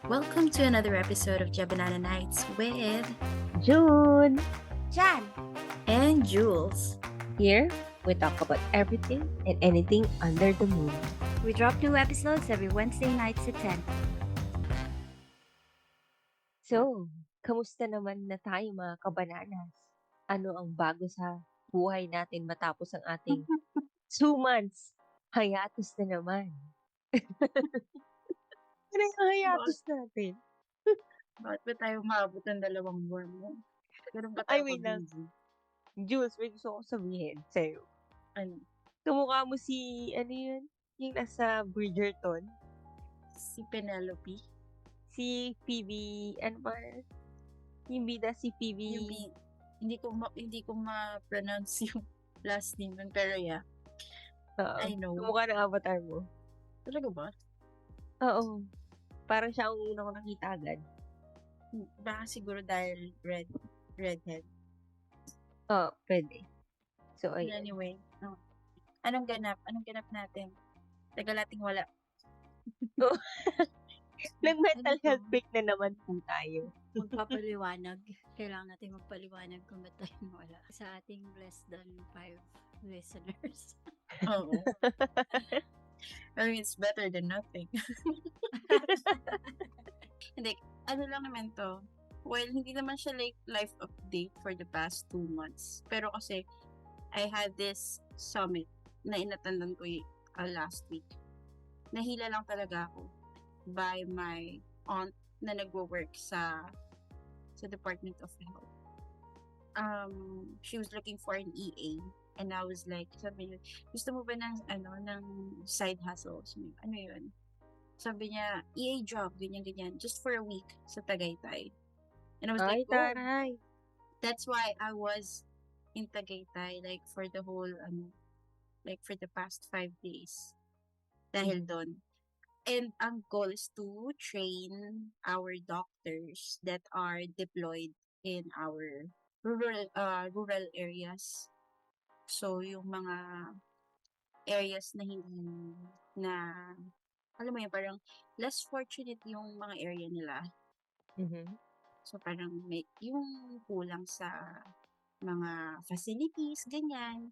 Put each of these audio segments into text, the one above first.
Welcome to another episode of Jabanana Nights with June! Jan! and Jules. Here, we talk about everything and anything under the moon. We drop new episodes every Wednesday nights at 10. So, kamusta naman na tayo mga kabananas? Ano ang bago sa buhay natin matapos ang ating 2 months? Hiatus na naman. Ano yung hiatus natin? Bakit ba tayo maabot ng 2 buwan mo? Ganun ba Ay, tayo wait lang. busy? Jules, may gusto ko sabihin sa'yo. Ano? Kamukha mo si, ano yun? Yung nasa Bridgerton? Si Penelope? Si Phoebe, ano ba? Yung bida si Phoebe. Yung hindi ko ma-pronounce yung last name nun, pero yeah. Oo. I know. Kamukha ng avatar mo. Talaga ba? Oo. Parang siya ang una ko nakita agad. Baka siguro dahil redhead. Oo, pwede. So, ayun. Anyway. Anong ganap? Anong ganap natin? Tagal nating wala. Nag-mental Ano to? health break na naman po tayo. Magpapaliwanag. Kailangan natin magpaliwanag kung ba't tayo wala. Sa ating less than 5 listeners. Oo. I mean, it's better than nothing. Hindi, ano lang naman to. Well, hindi naman siya like life update for the past 2 months. Pero kasi, I had this summit na inatandan ko last week. Nahila lang talaga ako by my aunt na nagwo-work sa Department of Health. She was looking for an EA. And I was like, sabi niya, gusto mo ba ng side hustle? Sabi niya, ano yun? Sabi niya, EA job, ganyan, just for a week sa Tagaytay. And I was Ay, like, oh, taray. that's why I was in Tagaytay, like, for the whole, like, for the past 5 days. Dahil doon. And ang goal is to train our doctors that are deployed in our rural areas. So, yung mga areas na hindi na, alam mo yun, parang less fortunate yung mga area nila. Mhm. So, parang may yung kulang sa mga facilities, ganyan.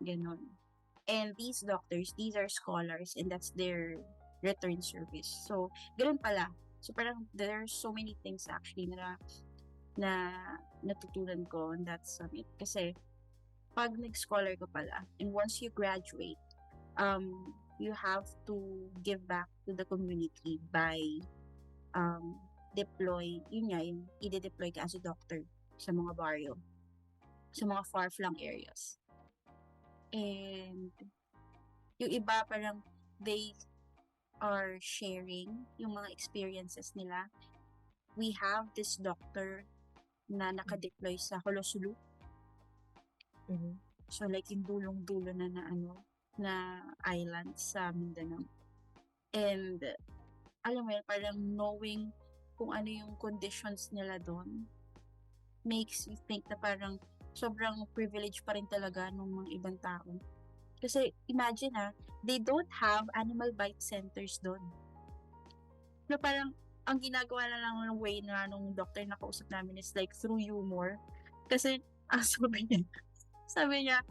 Ganon. And these doctors, these are scholars and that's their return service. So, ganun pala. So, parang there are so many things actually na natutunan ko on that summit. Kasi, pag nag-scholar ka pala, and once you graduate, you have to give back to the community by yung i-deploy ka as a doctor sa mga barrio, sa mga far-flung areas. And yung iba parang they are sharing yung mga experiences nila. We have this doctor na naka-deploy sa Holosulu. Mhm. So like yung dulong-dulo na island sa Mindanao. And alam mo yun, parang knowing kung ano yung conditions nila doon makes you think na parang sobrang privilege pa rin talaga ng mga ibang tao. Kasi imagine they don't have animal bite centers doon. Na parang ang ginagawa na lang ng way na nung doctor na kausap namin is like through humor. Kasi sabi niya,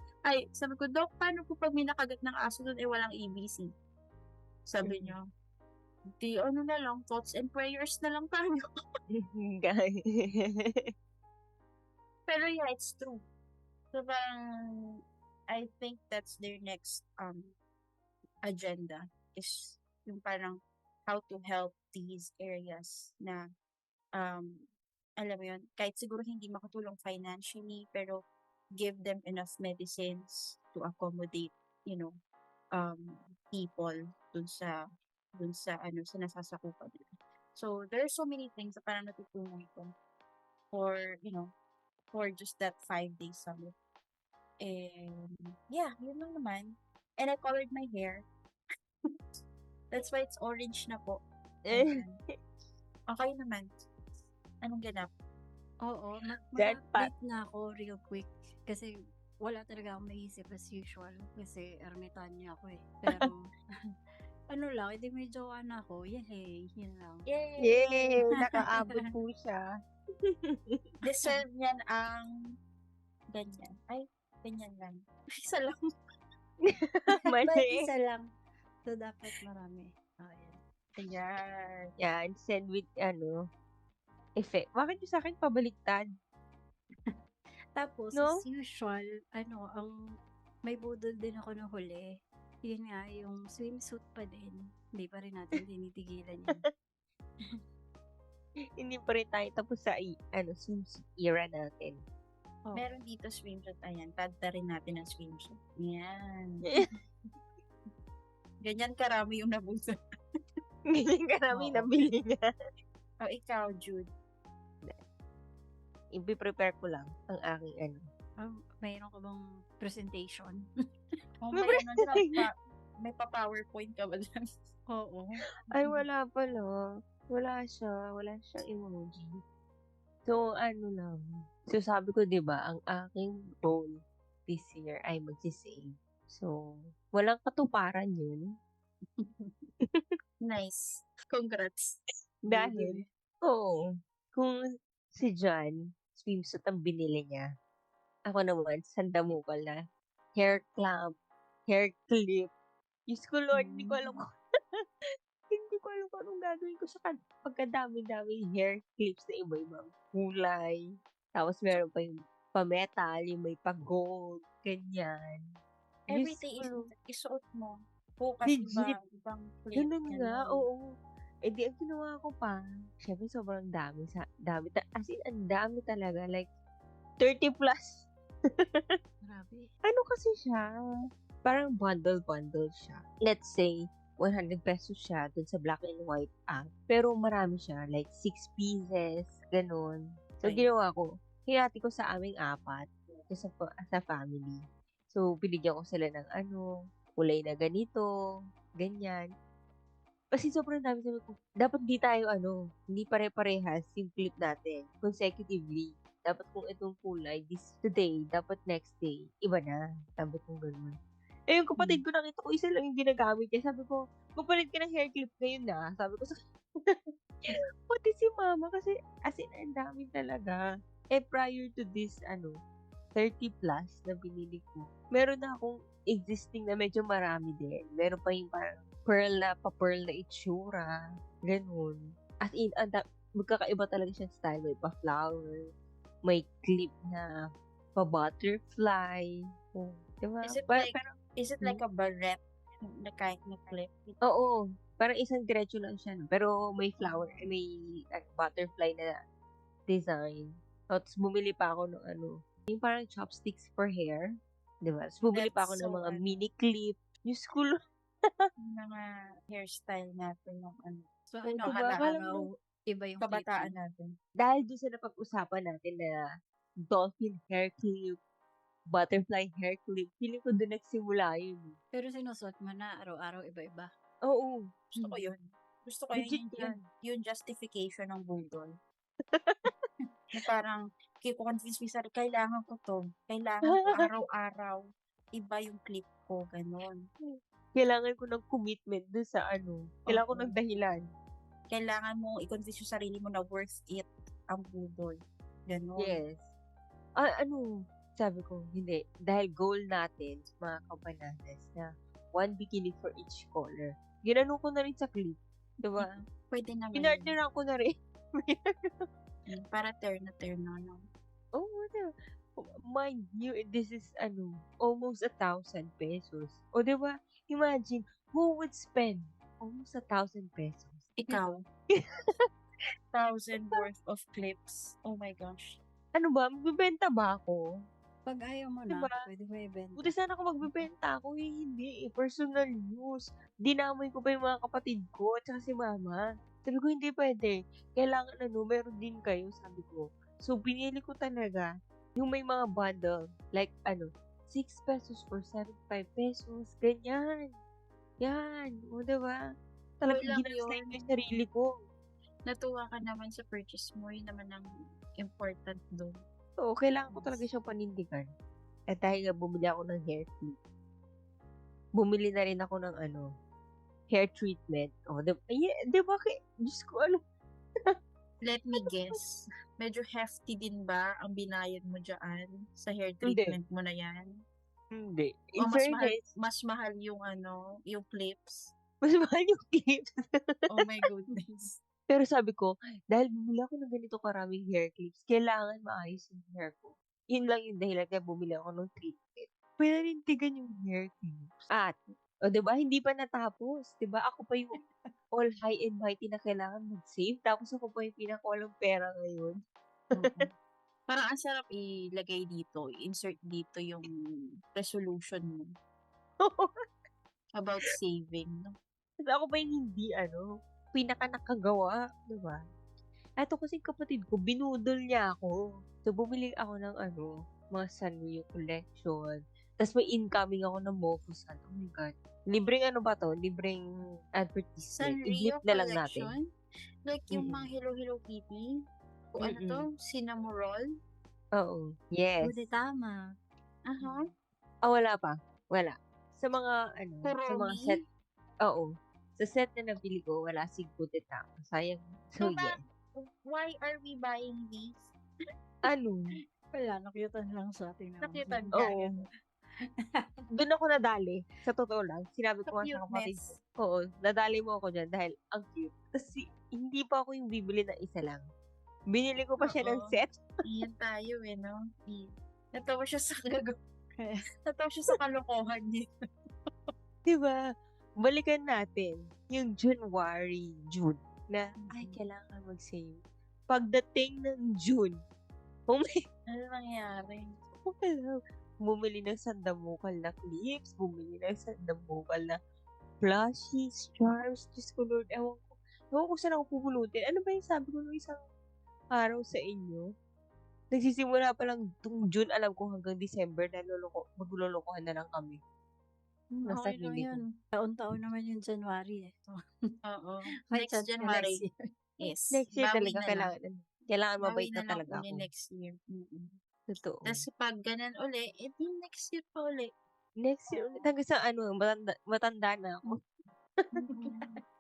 sabi ko, Doc, paano po pag may nakagat ng aso doon walang ABC? Sabi niya, di na lang, thoughts and prayers na lang tayo. Guys. Pero yeah, it's true. So parang, I think that's their next agenda is yung parang how to help these areas na alam mo yun, kahit siguro hindi makatulong financially, pero give them enough medicines to accommodate, people dun sa sa nasasakupan nila. So, there are so many things na parang natutunan ko for, for just that 5-day summit. And, yeah, yun lang naman. And I colored my hair. That's why it's orange na po. And, okay naman. Anong ganap? Oo, That mag-update na ako real quick. Kasi wala talaga akong maisip as usual. Kasi ermitan niya ako eh. Pero Ano lang, hindi may jowa na ako. Yay, yun lang. Yay! Yay! Nakaabot po siya. Deserve niyan ang ganyan. Ay, ganyan lang. Isa lang. Bakit Mali. isa lang? So, dapat marami. Oh, yan. Ayan. Yan, send with, effect. Bakit yung sa akin pabaliktad? Tapos, No? as usual, may budol din ako na huli. Yun nga, yung swimsuit pa din. Hindi pa rin natin tinitigilan yun. Hindi pa rin tayo tapos sa, swimsuit era natin. Oh, Meron dito swimsuit. Ayan, tagta rin natin ang swimsuit. Ayan. Ganyan karami yung nabusa. Ganyan karami Oo. nabili niya. O, ikaw, Jude. I-prepare ko lang ang aking mayroon ka bang presentation? O, May may ano dyan, may pa-PowerPoint ka ba dyan? Oo. Ay, wala pala. Wala siya. Wala siyang emoji. So, lang. So, sabi ko, di ba, ang aking goal this year ay magsisave. So, walang katuparan yun. Nice. Congrats. Dahil, kung si John, swimsuit ang binili niya, ako naman, sandamukal na hair clamp, hair clip. Diyos ko, Lord, hindi ko alam hindi ko alam kung anong gagawin ko sa pagkadami-dami hair clips na iba-ibang kulay. Tapos meron pa yung pa-metal, yung may pa-gold, ganyan. Diyos Everyday ko, isuot mo. Bukas legit. ibang clip. Ganun nga, oo. Eh di, ang ginawa ko pa, syempre sobrang dami. As in, ang dami talaga. Like, 30 plus. Grabe. Ano kasi siya? Parang bundle siya. Let's say, 100 pesos siya dun sa black and white app. Pero marami siya. Like, 6 pieces. Ganun. So, Right. ginawa ko. Hinati ko sa aming apat. Sa family. So, binigyan ko sila ng kulay na ganito. Ganyan. Kasi sobrang dami sabi ko, dapat di tayo hindi pare-parehas yung clip natin consecutively. Dapat kung itong kulay, today, dapat next day, iba na. Sabi ko gano'n. Eh, yung kapatid ko nakita ko, isa lang yung ginagamit niya. Sabi ko, magpalit ka ng hair clip ngayon na. Sabi ko sa pati si mama kasi as in, ang dami talaga. Eh, prior to this, 30 plus na binili ko, meron na akong existing na medyo marami din. Meron pa yung parang pa-pearl na itsura. Ganun. As in, magkakaiba talaga siyang style. May pa-flower. May clip na pa-butterfly. Oh, diba? Is it like a barrette na kahit na clip? Oo. Parang isang diretso lang siya. No? Pero may flower, may butterfly na design. Tapos bumili pa ako ng yung parang chopsticks for hair. Diba? Tapos bumili pa ako That's ng so, mga mini clip. Yung school. yung mga hairstyle natin ng So, Oo, ano, diba? kada Akala araw, mo, iba yung kabataan clipping. natin. dahil doon sa napag-usapan natin na dolphin hair clip, butterfly hair clip, feeling ko doon nagsimula yun. Pero sinusuot mo na araw-araw iba-iba. Oo. Gusto ko yun. Gusto ko Legit yun, yan. yung justification ng bundol. Na parang, confuse me sa kailangan ko to. Kailangan ko araw-araw. Iba yung clip ko, ganon. Kailangan ko ng commitment doon sa Kailangan ko Oo. ng dahilan. Kailangan mo i-convince yung sarili mo na worth it ang bundol. Ganon. Yes. Sabi ko, hindi. Dahil goal natin, mga kabananas, na one bikini for each color. Ginanong ko na rin sa clip. Diba? Pwede naman. Pinartneran ko na rin. Para turn na, no? Oh, mind you, this is, almost 1,000 pesos. O, diba? Imagine, who would spend almost 1,000 pesos? Ikaw. 1,000 worth of clips. Oh my gosh. Ano ba? Magbibenta ba ako? Pag ayaw mo na, Diba? pwede mo ibenta. Buti sana ako magbibenta ako. Hindi. Personal use. Dinamoy ko pa yung mga kapatid ko at saka si mama. Sabi ko, hindi pwede. Kailangan meron din kayo, sabi ko. So, pinili ko talaga yung may mga bundle. Like, 6 pesos for 75 pesos. Ganyan. Yan. O, diba? Talagang Walang ginastay yun. ko yung sarili ko. Natuwa ka naman sa purchase mo. Yun naman ang important doon. So, kailangan ko talaga siyang panindigan. At dahil nga bumili ako ng hair clip, bumili na rin ako ng hair treatment. Oh, di ba? Diyos ko, ano? Let me guess. Medyo hefty din ba ang binayad mo dyan sa hair Hindi. treatment mo na yan? Hindi. O In mas mahal, fairness, mas mahal yung yung clips? mas mahal yung clips. Oh my goodness. Pero sabi ko, dahil bumili ako ng ganito karaming hair clips, kailangan maayos yung hair ko. Yun lang yung dahilan kaya bumili ako ng treatment. Pinanintigan yung hair clips. At, o diba, hindi pa natapos. Diba, ako pa yung all high and mighty na kailangan mag-save. Tapos ako pa yung pinakawalang pera ngayon. Oo. Parang ang sarap ilagay dito, insert dito yung resolution mo about saving, no? Tapos ako pa yung hindi, pinaka nakagawa. Diba? Eto kasi kapatid ko, binudol niya ako. So, bumili ako ng mga Sanrio collection. Tapos may incoming ako ng Mofusan. Oh my God. Libreng ano ba to? Libreng advertisement. Sanrio I-blip na lang natin. collection? Like yung Mm-mm. mga Hello Kitty? O ano to? Cinnamoroll? Oo. Yes. Buti tama. Aha. Wala pa. Wala. Sa mga, sa mga Kuromi? set. Oo. Sa set na nabili ko, wala si Gudetang. Sayang. So, So, yes. why are we buying these? Ano? Wala, nakyutan lang sa atin. Nakyutan ka? Oo. Doon ako nadali. Sa totoo lang. Sinabi ko nga sa kapatid ko. Cuteness. Oo, nadali mo ako dyan dahil ang cute. Kasi hindi pa ako yung bibili na isa lang. Binili ko pa siya ng Oo. set. Iyan tayo no? Natawa siya sa natawa siya sa kalokohan niya. Diba? Balikan natin yung June. Na, ay, kailangan mag-save. Pagdating ng June, Ano nangyari? bumili ng sandamukal na clips, bumili ng sandamukal na plushies, charms. Diyos ko, Lord, ewan ko saan ako pupulutin. Ano ba yung sabi ko nung isang araw sa inyo? Nagsisimula pa lang itong June, alam ko hanggang December na maglulukohan na lang kami. Nasa Okay lang feeling ko. yun. Taon-taon naman yung January eh. So, Oo. may Next chance ka January. next year. Yes. Next year Bawi talaga, na lang. kailangan Bawi mabait na na lang talaga uli ako. next year. Totoo. Tapos pag ganun uli, edi next year pa uli. Next year ulit. Hanggang sa matanda na ako.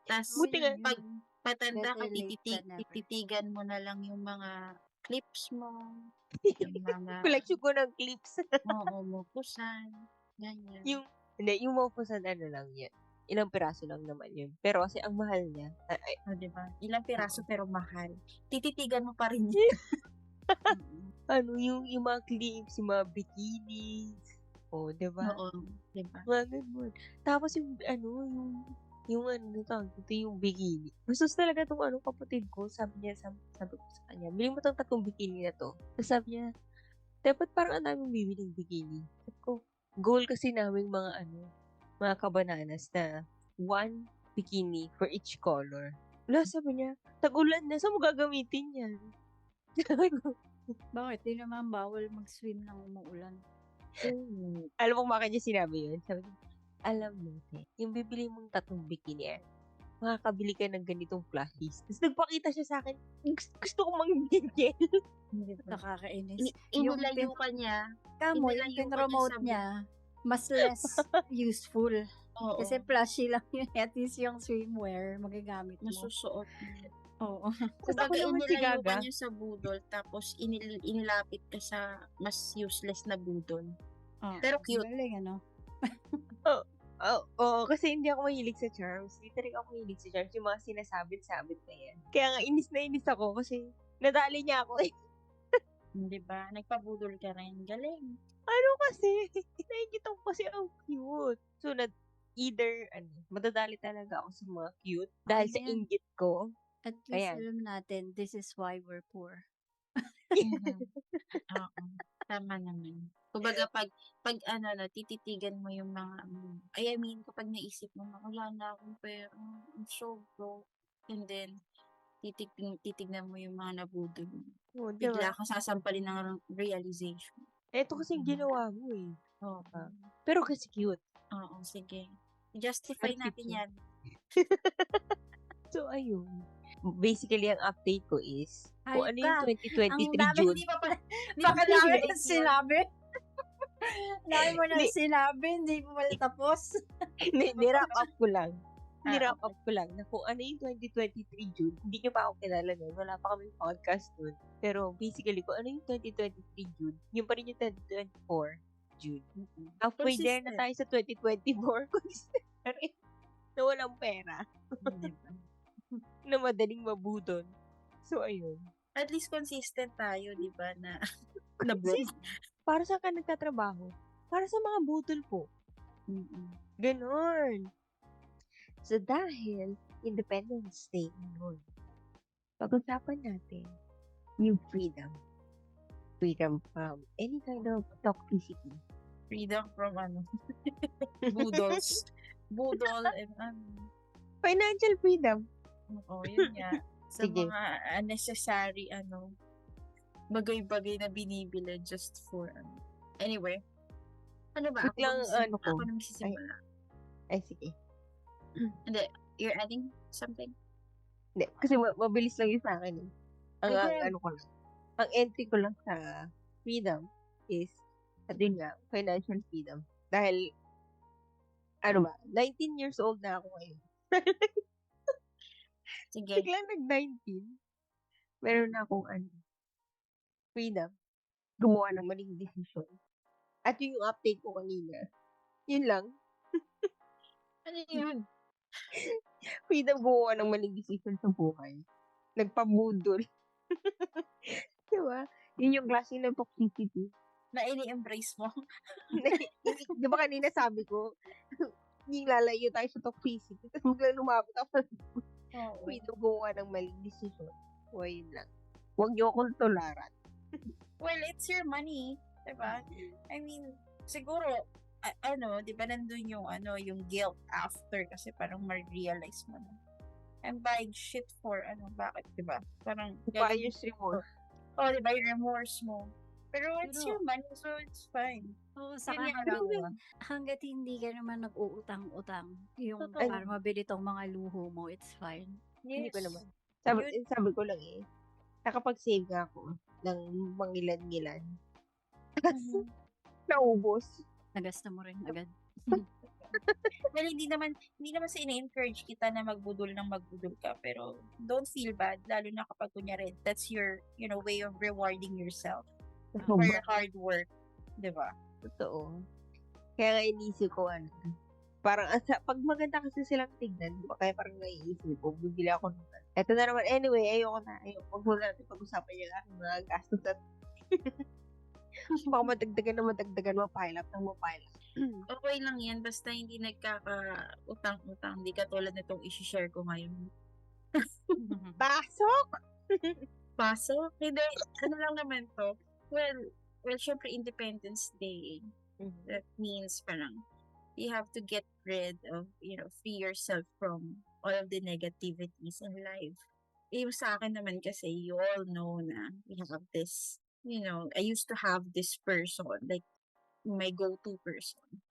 Tapos Buti nga, pag patanda ka, Better late than never. tititigan mo na lang yung mga clips mo. Yung mga, collection ko ng clips. mukusan. Ganyan. Yung Mofusan lang yun. Ilang piraso lang naman yun. Pero kasi ang mahal niya. O, diba? Ilang piraso pero mahal. Tititigan mo pa rin yun. Yung mga clips, yung mga bikinis. O, diba? Oo. Diba? Mga ganun. Tapos yung bikini. Gusto talaga itong kapatid ko. Sabi ko sa kanya, bili mo itong 3 bikini na to. Tapos sabi niya, dapat parang ang daming bibiling bikini. Sabi ko, goal kasi namin mga kabananas na 1 bikini for each color. Wala, sabi niya, tag-ulan na, saan mo gagamitin yan? Sabi ko, Bakit? Di naman bawal mag-swim ng umuulan. alam mo bakit niya sinabi yun? Sabi niya, alam mo, yung bibili mong 3 bikini, makakabili ka ng ganitong plushies. Tapos nagpakita siya sa akin, gusto kong mangbigil. Nakakainis. Inilayo ka niya. Kamo, yung Inilayo ka pinromote niya niya, mas less useful. Oo. Kasi plushy lang yun. At least yung swimwear, magagamit mo. nasusuot. Oo. Tapos ako Kumbaga, naman si inilayo ka Gaga. niya sa budol, tapos inilapit ka sa mas useless na budol. Oh, Pero cute. galing, ano? Oo, kasi hindi ako mahilig sa charms. Hindi talaga ako mahilig sa charms. Yung mga sinasabit-sabit na yan. Kaya nga, inis na inis ako kasi nadali niya ako eh. Di ba? Nagpabudol ka rin. Galing. Kasi, nakikita ko kasi ang cute. So, either, madadali talaga ako sa mga cute. Dahil sa Ayan. inggit ko. At least Ayan. alam natin, this is why we're poor. Oo. Tama naman. Kumbaga, pag tititigan mo yung mga, kapag naisip mo na, wala na akong pera, I'm so broke. And then, titignan mo yung mga nabudol mo. Oh, Bigla kang sasampalin ng realization. Ito kasi ginawa mo eh. Oo. Pero kasi cute. Oo, sige. Justify Ang cute natin niya. yan. So, ayun. Basically, ang update ko is, kung ano yung Ang 2023 dami, June. Hindi pa pala. Bakit dami na na sinabi? Dami mo na Hindi. sinabi, hindi mo pala tapos. Nirap up ko lang. Nirap okay. up ko lang na kung ano yung 2023 June, hindi niyo pa ako kilala nun. Wala pa kaming podcast nun. Pero basically, kung ano yung 2023 June, yun pa rin yung 2024 June. Halfway there na Consistent. tayo sa 2024. Consistent na rin. Na walang pera. Diba? Na madaling mabudol. So, ayun. At least consistent tayo, di ba, na broke. Para saan ka nagtatrabaho? Para sa mga budol po. Ganon. So, dahil Independence Day ngayon, pag-usapan natin yung freedom. Freedom from any kind of toxicity. Freedom from budol and Financial freedom. oo, yun nga. Sa Sige. mga unnecessary, bagay-bagay na binibili just for, Anyway. Ano ba? Wait lang, Ako na magsisimula. Ay, sige. Hindi, you're adding something? Hindi, kasi mabilis lang yun sa akin eh. Ang Okay. ang entry ko lang sa freedom is, at yun nga, financial freedom. Dahil, 19 years old na ako ngayon. Sige. Biglang nag-19, meron na akong freedom. Gumawa ng maling decision. At yun yung update ko kanina. Yun lang. Ano yun? Freedom gumawa ng maling decision sa buhay. Nagpabudol. Diba? Yun yung klase ng toxicity. Na ini-embrace mo? Di ba kanina sabi ko, yung lalayo tayo sa toxicity. Tapos biglang lumabot ako sa Oo. freedom gumawa ng maling decision. O, yun lang. Huwag niyo akong tularan. Well, it's your money. Diba? I mean, siguro, di ba nandun yung guilt after kasi parang ma-realize mo na. I'm buying shit for, bakit, diba? Parang, Buyer's remorse. oh, diba, yung remorse mo. Pero it's Pero- your money, so it's fine. Oo, Yun saka yung hanggat hindi ka naman nag-uutang-utang, yung Totoo. para mabili tong mga luho mo, it's fine. Hindi Yes. ko naman. Sabi ko lang eh, nakapag-save nga ako ng mangilan-ngilan. Mhm. Naubos. Nagasta mo rin agad. Well, hindi naman sa ina-encourage kita na magbudol ka, pero don't feel bad, lalo na kapag kunyari, that's your, way of rewarding yourself for your hard work, di ba? Totoo. Kaya nga inisip ko parang pag maganda kasi silang tignan, kaya parang naiisip ko, bibili ako ng eto na naman, anyway, ayoko na. Huwag mo natin pag-usapan yung aking mga gastos at baka madagdagan, mapile up. Okay lang yan, basta hindi nagkaka-utang-utang, hindi katulad nitong isi-share ko ngayon. Pasok! Paso? Hindi, lang naman to. Well, syempre Independence Day. That means parang you have to get rid of, free yourself from all of the negativities in life. Yung sa akin naman kasi, you all know na we have this, I used to have this person, like my go-to person.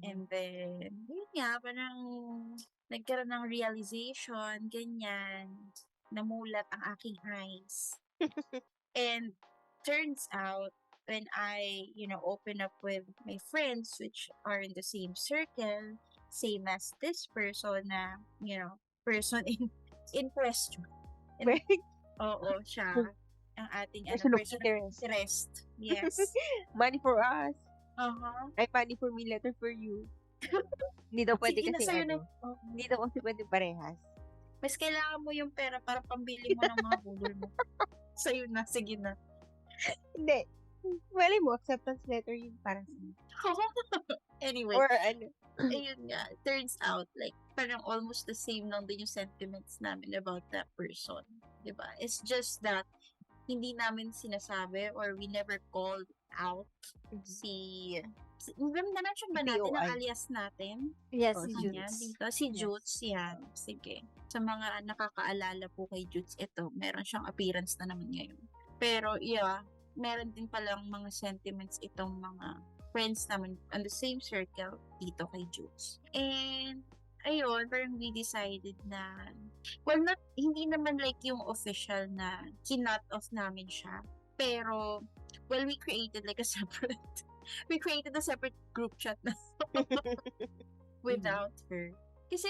And then, yun nga, parang nagkaroon ng realization, ganyan, namulat ang aking eyes. And turns out, when I, open up with my friends, which are in the same circle, same as this person na, person in question. And, oo, siya. Ang ating, Person of person interest. of interest. Yes. Money for us. Uh-huh. Ay, money for me, letter for you. Hindi daw pwede Sige na, kasi sa'yo na. hindi daw kasi pwede parehas. Mas kailangan mo yung pera para pambili mo ng mga budol mo. Sa'yo na, sige na. Hindi. Wala mo, acceptance letter yun para sa Anyway, or ayun nga, turns out, like, parang almost the same lang din yung sentiments namin about that person. Diba? It's just that, hindi namin sinasabi or we never called out na-mention ba natin ang POI. alias natin? Yes, Oh, si Kanya Jules. dito. Si Yes. Jutes, yan. Sige. Sa mga nakakaalala po kay Jutes, ito, meron siyang appearance na naman ngayon. Pero, yeah, meron din palang mga sentiments itong mga friends naman on the same circle dito kay Jutes. And, ayun, parang we decided na, well, hindi naman like yung official na kinut off namin siya. Pero, well, we created like a separate group chat na without her. Kasi,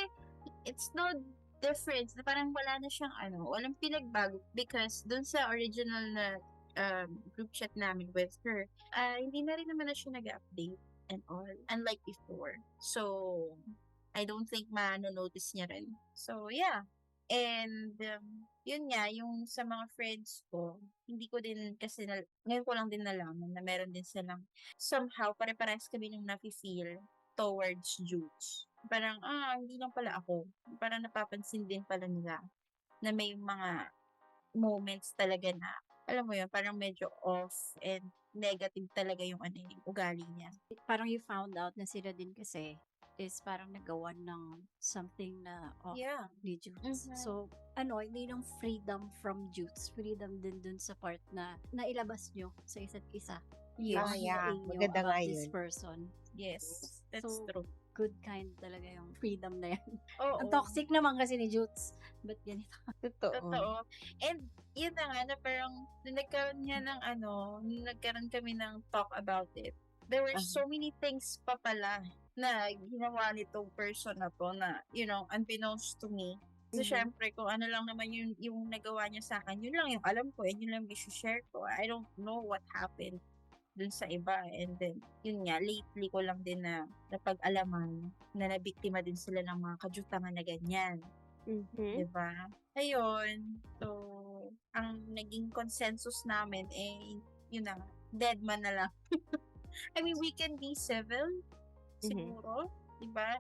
it's no difference na parang wala na siyang walang pinagbago because dun sa original na group chat namin with her, hindi na rin naman na siya nag-update and all, unlike before. So, I don't think ma-notice niya rin. So, yeah. And, yun nga, yung sa mga friends ko, hindi ko din kasi, ngayon ko lang din nalaman na meron din silang, somehow, pare-parehas kami nung nafe-feel towards Jutes. Parang, hindi lang pala ako. Parang napapansin din pala nila na may mga moments talaga na, alam mo yun, parang medyo off and negative talaga yung yung ugali niya. Parang you found out na sila din kasi is parang nagawa ng something na off Yeah. ni Jutes. Mhm. So, hindi lang freedom from Jutes. Freedom din dun sa part na nailabas nyo sa isa't isa. Yes. Ah, yeah. Saying nyo Maganda nga about this yun. person. Yes. That's So, true. good kind talaga yung freedom na yan. Oo. Ang toxic naman kasi ni Jutes. But ganito. Totoo. And, yun na nga, na parang, nung nagkaroon nga ng nung nagkaroon kami ng talk about it, there were so many things pa pala na ginawa nitong person na to na, unbeknownst to me. So, syempre, kung ano lang naman yung nagawa niya sa akin, yun lang yung alam ko, and yun lang yung share ko. I don't know what happened dun sa iba. And then, yun nga, lately ko lang din na napag-alaman na nabiktima din sila ng mga kajutangan na ganyan. Diba? Ayun. So, ang naging consensus namin, yun na, dead man na lang. I mean, we can be civil, siguro. Diba?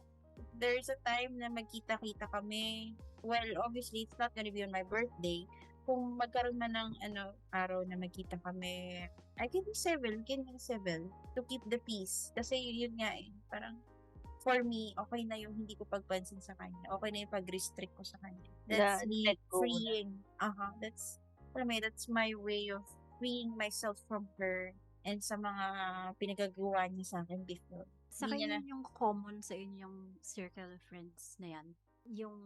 There's a time na magkita-kita kami. Well, obviously, it's not gonna be on my birthday. Kung magkaroon man ng araw na magkita kami, I can be civil, to keep the peace. Kasi yun nga parang, for me, okay na yung hindi ko pagpansin sa kanya. Okay na yung pag-restrict ko sa kanya. That's me let go freeing. That's my way of freeing myself from her and sa mga pinagagawa niya sa akin before. Sa Hindi niya kanya yung common sa inyong circle of friends na yan. Yung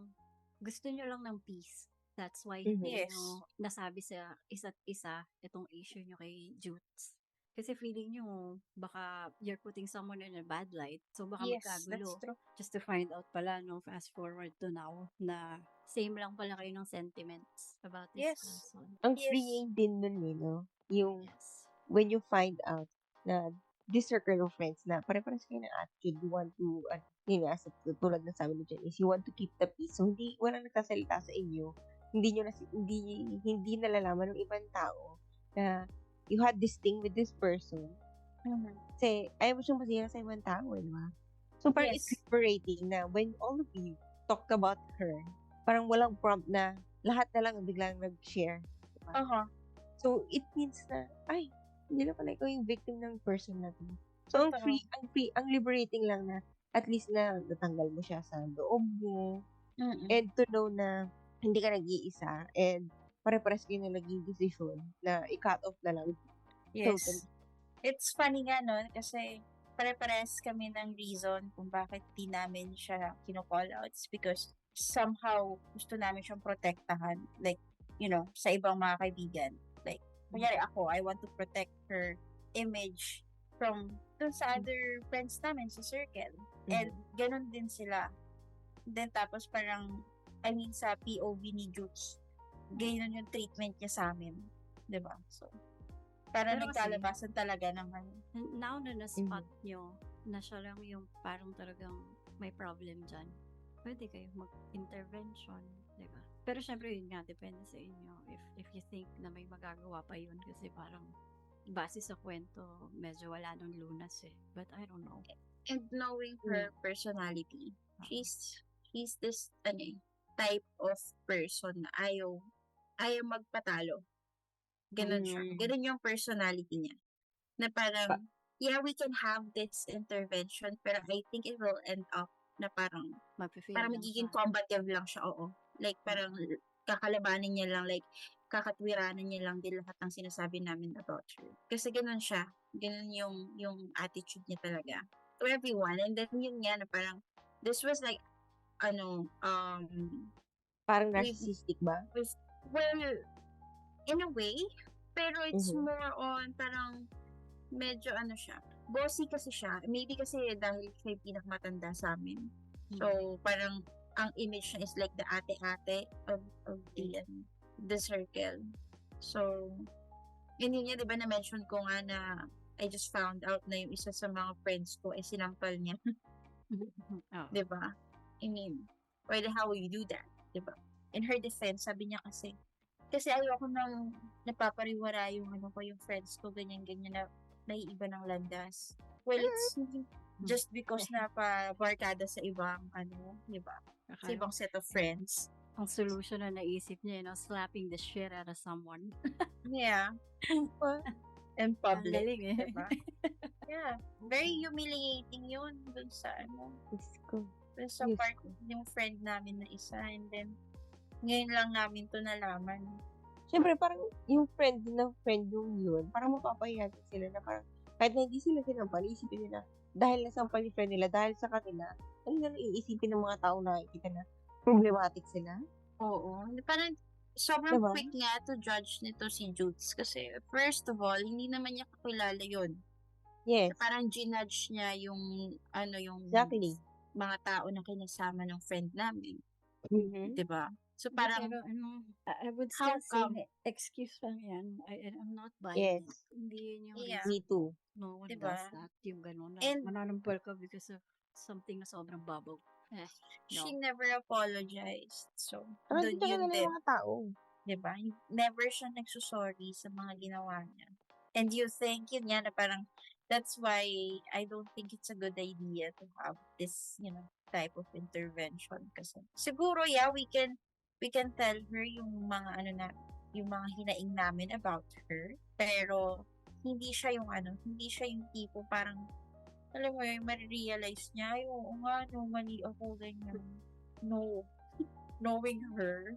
gusto nyo lang ng peace. That's why hindi Yes. nyo nasabi sa isa't isa itong issue nyo kay Jutes. Kasi feeling nyo, baka you're putting someone in a bad light. So baka Yes, magkagulo. that's true. Just to find out pala, fast forward to now, na same lang pala kayo ng sentiments about this Yes. person. Ang Yes. freeing din nun no? Yung Yes. when you find out na this circle of friends na pare-pares kayo ng attitude, you want to, yun nga, tulad ng sabi ni Jen, is you want to keep the peace. So, walang nagsasalita sa inyo. Hindi nalalaman ng ibang tao na you had this thing with this person. Kasi, ayaw mo siyang masira sa ibang tao, di ba? So, parang Yes. it's liberating na when all of you talked about her, parang walang prompt na lahat na lang biglang nag-share. Diba? So, it means na, hindi na pala ikaw yung victim ng person na to. So, ang liberating lang na at least na natanggal mo siya sa loob mo. And to know na hindi ka nag-iisa and pare-pares kayo na naging decision na i-cut off na lang. Yes. Totally. It's funny nga, no? Kasi pare-pares kami ng reason kung bakit di namin siya kino-call out. It's because somehow gusto namin siyang protektahan. Like, sa ibang mga kaibigan. Like, kunyari ako, I want to protect her image from dun sa other friends namin sa circle. And ganun din sila. Then tapos parang, sa POV ni Jutes, ganyan yung treatment niya sa amin. Diba? So, parang Pero kasi, nagkalabasan talaga ng now na na-spot nyo na siya lang yung parang talagang may problem dyan, pwede kayo mag-intervention, diba? Pero syempre yun nga, depende sa inyo if you think na may magagawa pa yun kasi parang base sa kwento, medyo wala nung lunas But I don't know. And knowing her personality, she's this type of person na ayaw magpatalo. Ganun siya. Ganun yung personality niya. Na parang, yeah, we can have this intervention, pero I think it will end up na parang magiging combative lang siya, oo. Like, parang kakalabanin niya lang, like, kakatwiranan niya lang din lahat ng sinasabi namin about her. Kasi ganun siya. Ganun yung attitude niya talaga. To everyone. And then yun nga, na parang, this was like, parang narcissistic ba? Well, in a way, pero it's more on parang medyo siya. Bossy kasi siya. Maybe kasi dahil siya yung pinakamatanda sa amin. So, parang ang image niya is like the ate-ate of the circle. So, yun niya, di ba, na-mention ko nga na I just found out na yung isa sa mga friends ko ay sinampal niya. Oo. Di ba? I mean, how will you do that? Di ba? In her defense, sabi niya kasi ayoko nang napapariwara yung yung friends ko, ganyan-ganyan na naiiba ng landas. Well, it's just because napabarkada sa ibang, di ba? Sa Okay. ibang set of friends. Ang solution na naisip niya, slapping the shit out of someone. Yeah. In Ang public. galing eh. Diba? Yeah. Very humiliating yun dun sa Diyos ko. dun sa Diyos part ko. yung friend namin na isa, and then ngayon lang namin to nalaman. Siyempre, parang yung friend ng friend yung yun, parang mapapahiya din sila na parang kahit na hindi sila sinampal, isipin nila, dahil nasampal yung friend nila, dahil sa kanila, ano na iisipin ng mga tao na nakikita na problematic sila. Oo. Parang sobrang Diba? quick nga to judge nito si Jutes kasi first of all, hindi naman niya kakilala yun. Yes. Parang ginudge niya yung yung Exactly. mga tao na kinasama ng friend namin. Mm-hmm. Diba? So parang, Pero I would How still say, come? excuse lang yan. I'm not buying Yes. it. Hindi yun yung Yeah. reason. Me too. No one Diba? does that. Yung gano'n na And- mananampal ka because of something na sobrang babaw. she No. never apologized. So, Parang dun dito ka yun na din. yung mga tao. Diba? Never siya nagsusorry sa mga ginawa niya. And you think, yun nga, na parang, that's why I don't think it's a good idea to have this, type of intervention. Kasi, siguro, yeah, we can tell her yung mga, yung mga hinaing namin about her. Pero, hindi siya yung tipo, parang, alam mo yun, marirealize niya, ay, oo nga, no, mali ako, ganyan. No. Knowing her.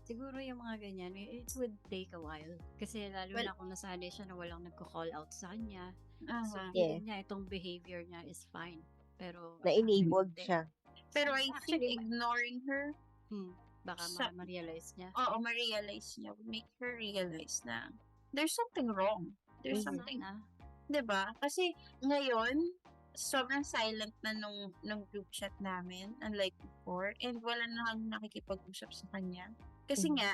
Siguro yung mga ganyan, it would take a while. Kasi lalo Well- na kung nasanay siya na walang nagko-call out sa kanya. So, Aha. feeling niya, itong behavior niya is fine. Pero, Na-enabled actually, siya. Pero I think Actually, ignoring her, baka Sa- ma-realize niya. ma-realize niya, would make her realize na there's something wrong. There's Mhm. something, Sana. 'di ba? Kasi ngayon, sobrang silent na nung group chat namin, unlike before, and wala nang nakikipag-usap sa kanya. Kasi Mhm. nga,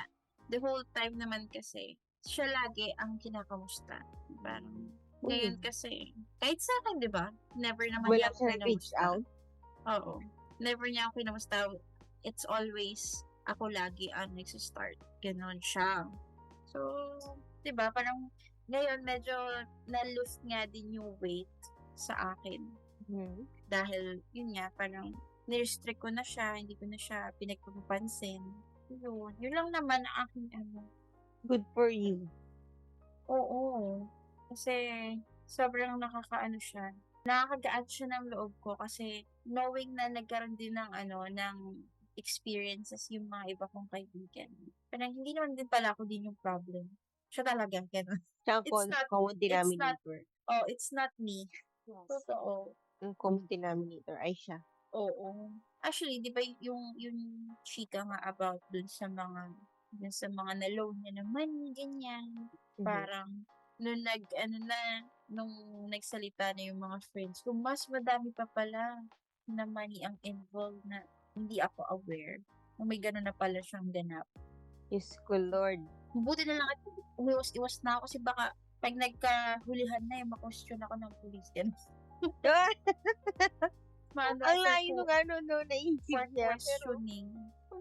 the whole time naman kasi, siya lagi ang kinakamusta. Parang, ngayon kasi, kahit sa akin, 'di ba? Never naman Wala niya ako siya reach kinamusta. out. Oo. Never niya ako kinamusta. It's always ako lagi ang nagsistart. Ganon siya. So, 'di ba, parang ngayon medyo na-lose nga din yung weight sa akin. Mhm. Dahil, yun nga, parang nirestrict ko na siya, hindi ko na siya pinagpapansin. Yun lang naman ang aking Good for you. Oo. Kasi, sobrang nakakagaan siya ng loob ko kasi knowing na nagkaroon din ng experiences yung mga iba kong kaibigan. Parang hindi naman din pala ako din yung problem. Siya talaga, gano'n. Siya ang It's not- common denominator. Oh, it's not me. Totoo. Ang common denominator ay siya. Oo. Actually, di ba yung chika nga about dun sa mga na-loan niya ng money, ganyan. Mhm. Parang, nung nung nagsalita na yung mga friends ko, mas madami pa pala na money ang involved na hindi ako aware. May gano'n na pala siyang ganap. Diyos ko, Lord. Buti na lang at umiwas na ako kasi baka pag nagkahulihan na ma-question ako ng police. Ganun. Maano Ang ako layo nung naisip for niya. Pero, questioning.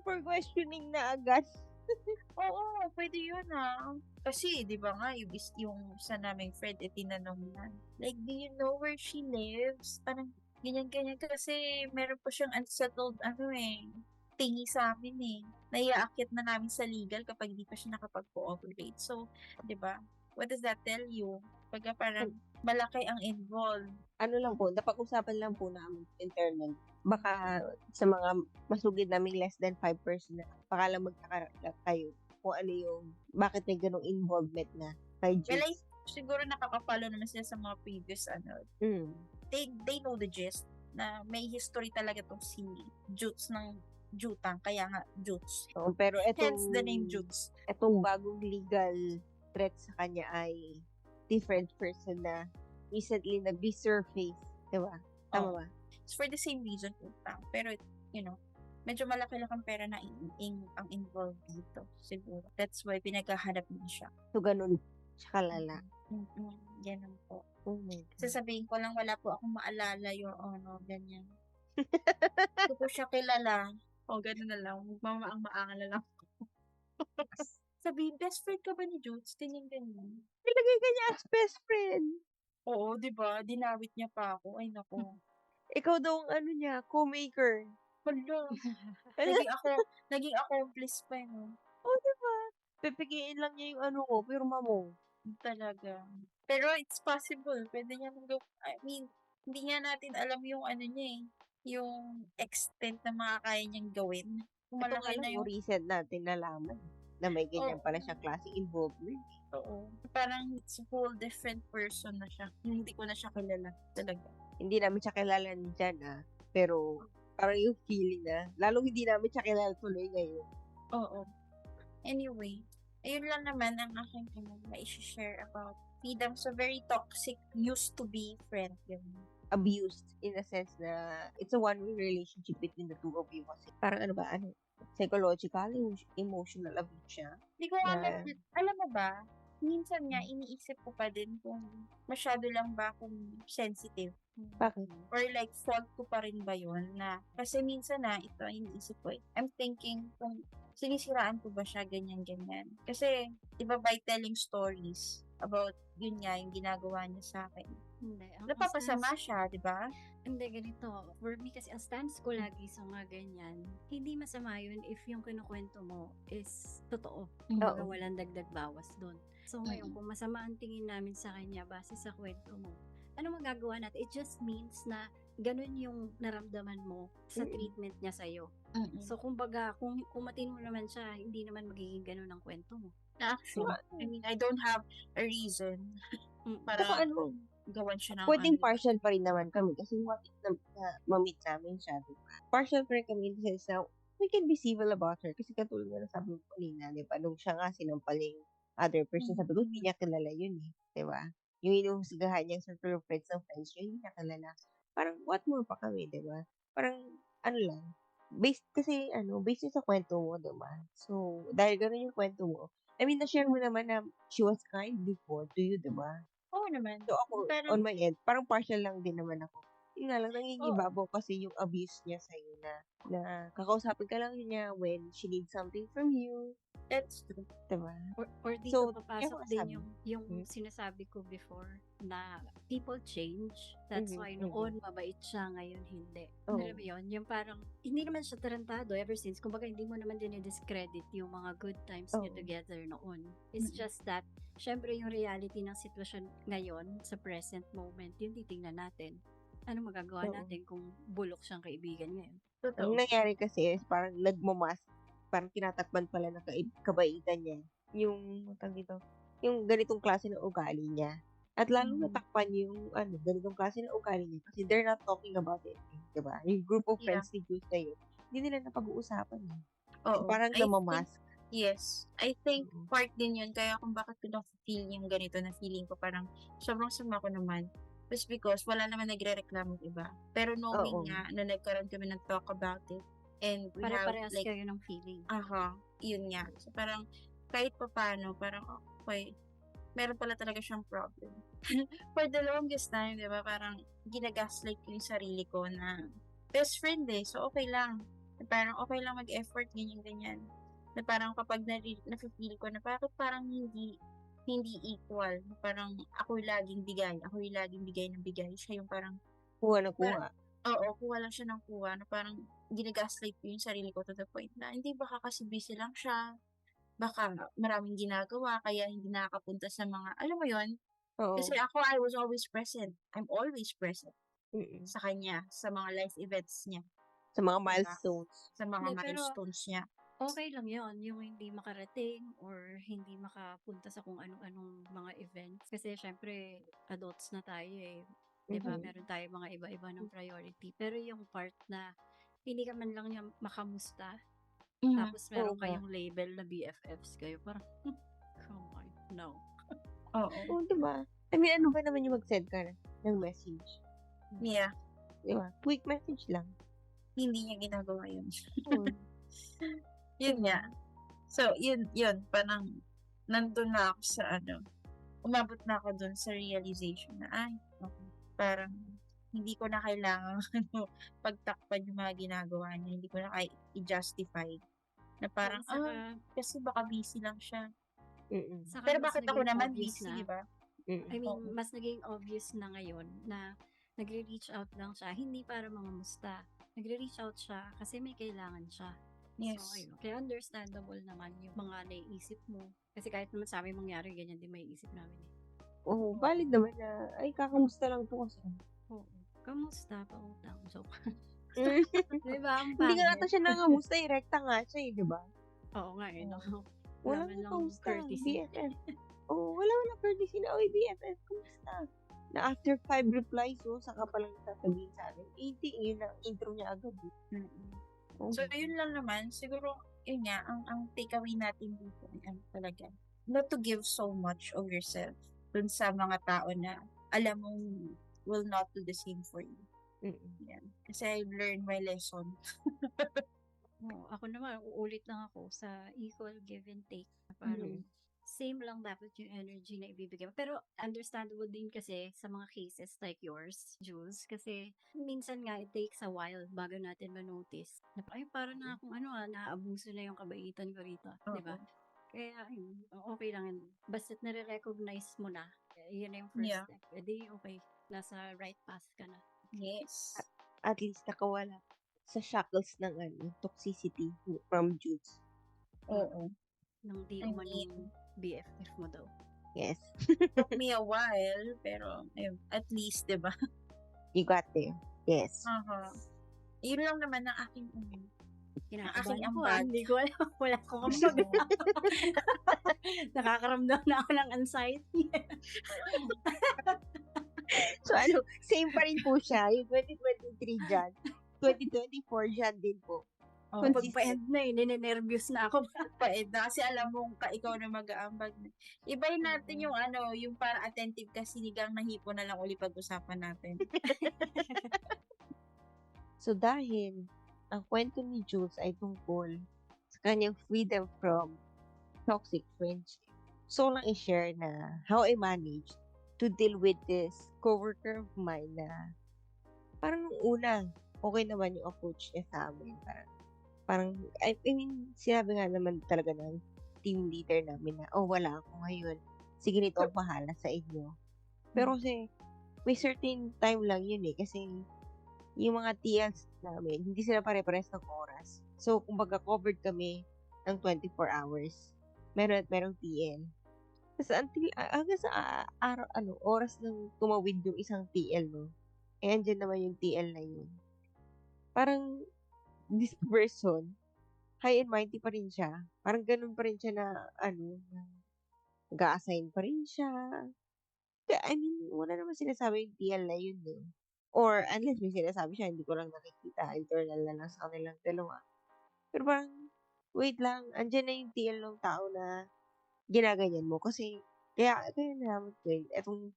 for questioning na agad. Oo, pwede yun Kasi, di ba nga, yung isa naming friend, tinanong na, like, do you know where she lives? Parang, ganyan-ganyan. Kasi, meron po siyang unsettled, tingi sa amin Naiaakit na namin sa legal kapag di pa siya nakapag-cooperate. So, di ba? What does that tell you? Pagka parang, malaki ang involved. Napag-usapan lang po namin internal. Baka sa mga masugid naming less than 5 person na, baka lang magtaka kayo kung ano yung, bakit may ganong involvement na kay Well, Jutes. siguro nakakapalo naman sila sa mga previous, they know the gist na may history talaga tong si Jutes ng Jutang, kaya nga Jutes. Oo, pero Hence the name Jutes. Etong bagong legal threat sa kanya ay different person na recently nag-resurface. Diba? Tama ba? It's for the same reason, Utang. Pero, medyo malaki-lakang pera na ang involved dito, siguro. That's why pinaghahanap niya siya. So, ganun siya kalala. Ganun po. Oh my God. Sasabihin ko lang, wala po akong maalala, Your Honor, ganyan. Hindi ko siya kilala. O, ganun na lang. Magmamaang-maangan na lang. Sabihin, best friend ka ba ni Jones? Ganyan. Nilagay ka niya as best friend. Oo, di ba? Dinawit niya pa ako. Ay, nako. Ikaw daw ang ano niya, co-maker. Hala. Naging accomplice pa yun. No? Oh, diba? Pipigiin lang niya yung ano ko, pirma mo. Talaga. Pero it's possible. Pwede niya I mean, hindi nga natin alam yung ano niya eh. Yung extent na makakaya niyang gawin. Kung Ito nga malaki na lang, yung... recent natin nalaman na may ganyan pala siya klaseng involvement. Oo. Parang it's a whole different person na siya. Hindi ko na siya kilala. Talaga. Hindi namin siya kilala dyan, pero parang yung feeling na, lalong hindi namin siya kilala tuloy ngayon. Oo. Anyway, ayun lang naman ang aking ma-share about freedom. So, very toxic used to be friend. Yun. Abused in a sense na it's a one-way relationship between the two of you kasi parang psychological, emotional abuse siya. Hindi ko alam mo ba, minsan nga iniisip ko pa din kung masyado lang ba akong sensitive. Bakit? Or like, fault ko pa rin ba yun na, kasi minsan ito iniisip ko I'm thinking kung sinisiraan ko ba siya ganyan-ganyan. Kasi, iba by telling stories about yun nga, yung ginagawa niya sa akin. Hindi. Napapasama siya, di ba? Hindi, ganito. For me kasi, ang stance ko lagi sa mga ganyan, hindi masama yun if yung kinukwento mo is totoo. Kumbaga, walang dagdag bawas doon. So, ngayon, kung masama ang tingin namin sa kanya base sa kwento mo, ano magagawa natin? It just means na ganun yung naramdaman mo sa treatment niya sa'yo. So, kumbaga, kung kumatin mo naman siya, hindi naman magiging ganun ang kwento mo. Actually, I mean, I don't have a reason para gawan siya ng pwedeng partial pa rin naman kami kasi what if na ma-meet namin siya, diba? Partial pa rin kami in the sense na we can be civil about her kasi katulad nga na sabi mo kanina, diba? Nung siya nga sinampaling other person, sabi ko, hindi niya kilala yun eh, diba? Yung inuhusgahan niyang circle of friends ng friends niya, hindi niya kilala. Parang what more pa kami, diba? Parang lang, based yun sa kwento mo, diba? So, dahil gano'n yung kwento mo, I mean, na-share mo naman na she was kind before to you, diba? Oo naman. So ako, on my end, parang partial lang din naman ako. Yun nga lang, nangingibabaw kasi yung abuse niya sa'yo na kakausapin ka lang niya when she needs something from you. That's true. Diba? Or dito So, papasok din yung sinasabi ko before na people change. That's why noon mabait siya, ngayon hindi. Alam mo yun? Yung parang, hindi naman siya tarantado ever since. Kumbaga, hindi mo naman din i-discredit yung mga good times niyo together noon. It's just that, syempre yung reality ng sitwasyon ngayon, sa present moment, yung titingnan natin. Ano magagawa natin kung bulok siyang kaibigan ngayon? Ang nangyari kasi is parang nagmamas, parang tinatakban pala ng kabaitan niya yung ganitong klase ng ugali niya. At lalo natakpan yung ganitong klase ng ugali niya kasi they're not talking about it. Diba? Yung group of friends ni Juice na yun, hindi nila napag-uusapan. So, parang namamask. Yes. I think part din yun kaya kung bakit ko na-feel yung ganito na feeling ko parang sobrang sama ko naman. Just because wala naman nagre-reklamo iba. Pero knowing nga na nagkaroon kami ng talk about it and we have Parehas like kayo ng feeling. Yun nga. So parang kahit pa paano, parang okay, meron pala talaga siyang problem. For the longest time, di ba, parang ginagaslight ko yung sarili ko na best friend so okay lang. Parang okay lang mag-effort, ganyan. Na parang kapag na-feel ko na parang hindi equal. Parang ako yung laging bigay ng bigay. Siya yung parang kuha na kuha. Kuha lang siya ng kuha. Na parang ginagaslight ko yung sarili ko to the point na hindi baka kasi busy lang siya. Baka maraming ginagawa kaya hindi nakakapunta sa mga, alam mo yun? Kasi ako, I was always present. I'm always present sa kanya, sa mga life events niya. Sa mga milestones. Sa mga milestones niya. Okay lang yon yung hindi makarating or hindi makapunta sa kung anong mga events. Kasi syempre, adults na tayo Diba? Meron tayo mga iba-iba ng priority. Pero yung part na hindi ka man lang niya makamusta, tapos meron kayong label na BFFs kayo, parang, come on, no. Oo, diba? I mean, ano ba naman yung mag-send ka ng message? Yeah. Diba? Quick message lang. hindi niya ginagawa yun. Oo. Yun Diba? nga. So, yun, parang nandun na ako sa umabot na ako dun sa realization na, okay, parang hindi ko na kailangan pagtakpan yung mga ginagawa niya. Hindi ko na kaya i-justify na parang, Saka, kasi baka busy lang siya. Mm. saka Pero mas bakit ako naging naman obvious busy, na. di ba? Mm. I mean, Oo. mas naging obvious na ngayon na nagre-reach out lang siya, hindi para mangamusta. Nagre-reach out siya kasi may kailangan siya. Yes. So, ayun. Kaya understandable naman yung mga naiisip mo. Kasi kahit naman sa amin mangyari, ganyan din may isip namin eh. Oo, valid naman na, ay, kakamusta lang to kasi. Oo. Kamusta? Pautang. Joke. Mm. Diba? Ang Hindi nga pangit. ata siya nangamusta, rekta nga siya di ba? Oo nga eh, no? Wala man nga lang kamusta, courtesy. BFF. Wala courtesy na, oy, BFF, kamusta? Na after 5 replies, saka palang sasabihin sa amin, hindi, yun ang intro niya agad. So, yun lang naman. Siguro, yun nga, ang takeaway natin dito, talaga, not to give so much of yourself dun sa mga tao na alam mong will not do the same for you. Yan. Kasi I learned my lesson. Ako naman, uulit lang ako sa equal give and take. Parang same lang dapat yung energy na ibibigay mo. Pero understandable din kasi sa mga cases like yours, Jules, kasi minsan nga it takes a while bago natin ma-notice na parang na akong naaabuso na yung kabaitan ko rito, di ba? Kaya okay lang yun. Basta't nare-recognize mo na, yun na yung first step. Di okay, nasa right path ka na. Yes. At least nakawala sa shackles ng toxicity from Judes. Oo. Nang di I umanong BFF mo daw. Yes. Took me a while, pero at least, di ba? You got there. Yes. Yun lang naman ang aking Kinakabahan ako, ambag. hindi ko alam. Wala ko kapag. Nakakaramdam na ako ng anxiety. So same pa rin po siya. Yung 2023 dyan. 2024 dyan din po. Pag pa-end na ninenervyos na ako. Pa-end na kasi alam mong ikaw na mag-aambag na. Ibahin natin yung yung parang attentive ka sinigang na hipo na lang uli pag-usapan natin. So dahil ang kwento ni Jules ay tungkol sa kanyang freedom from toxic friendship. So lang i-share na how I managed to deal with this coworker of mine na parang nung una, okay naman yung approach niya sa amin. Parang, I mean, sinabi nga naman talaga ng team leader namin na, wala ako ngayon. Sige, nito ang bahala sa inyo. Pero kasi, may certain time lang yun eh. Kasi, yung mga TLs namin, hindi sila pare-pares ng oras. So, kumbaga, covered kami ng 24 hours. Merong TL. Tapos, hanggang sa oras nang tumawid yung isang TL, no? Eh, andyan naman yung TL na yun. Parang, this person, high and mighty pa rin siya. Parang ganun pa rin siya na, nag-a-assign pa rin siya. I mean, wala naman sinasabi yung TL na yun, no? Or, unless may sinasabi siya, hindi ko lang nakikita. Internal na lang sa kanilang dalawa. Pero parang, wait lang, andyan na yung TL ng tao na ginaganyan mo. Kasi, kaya naman ko etong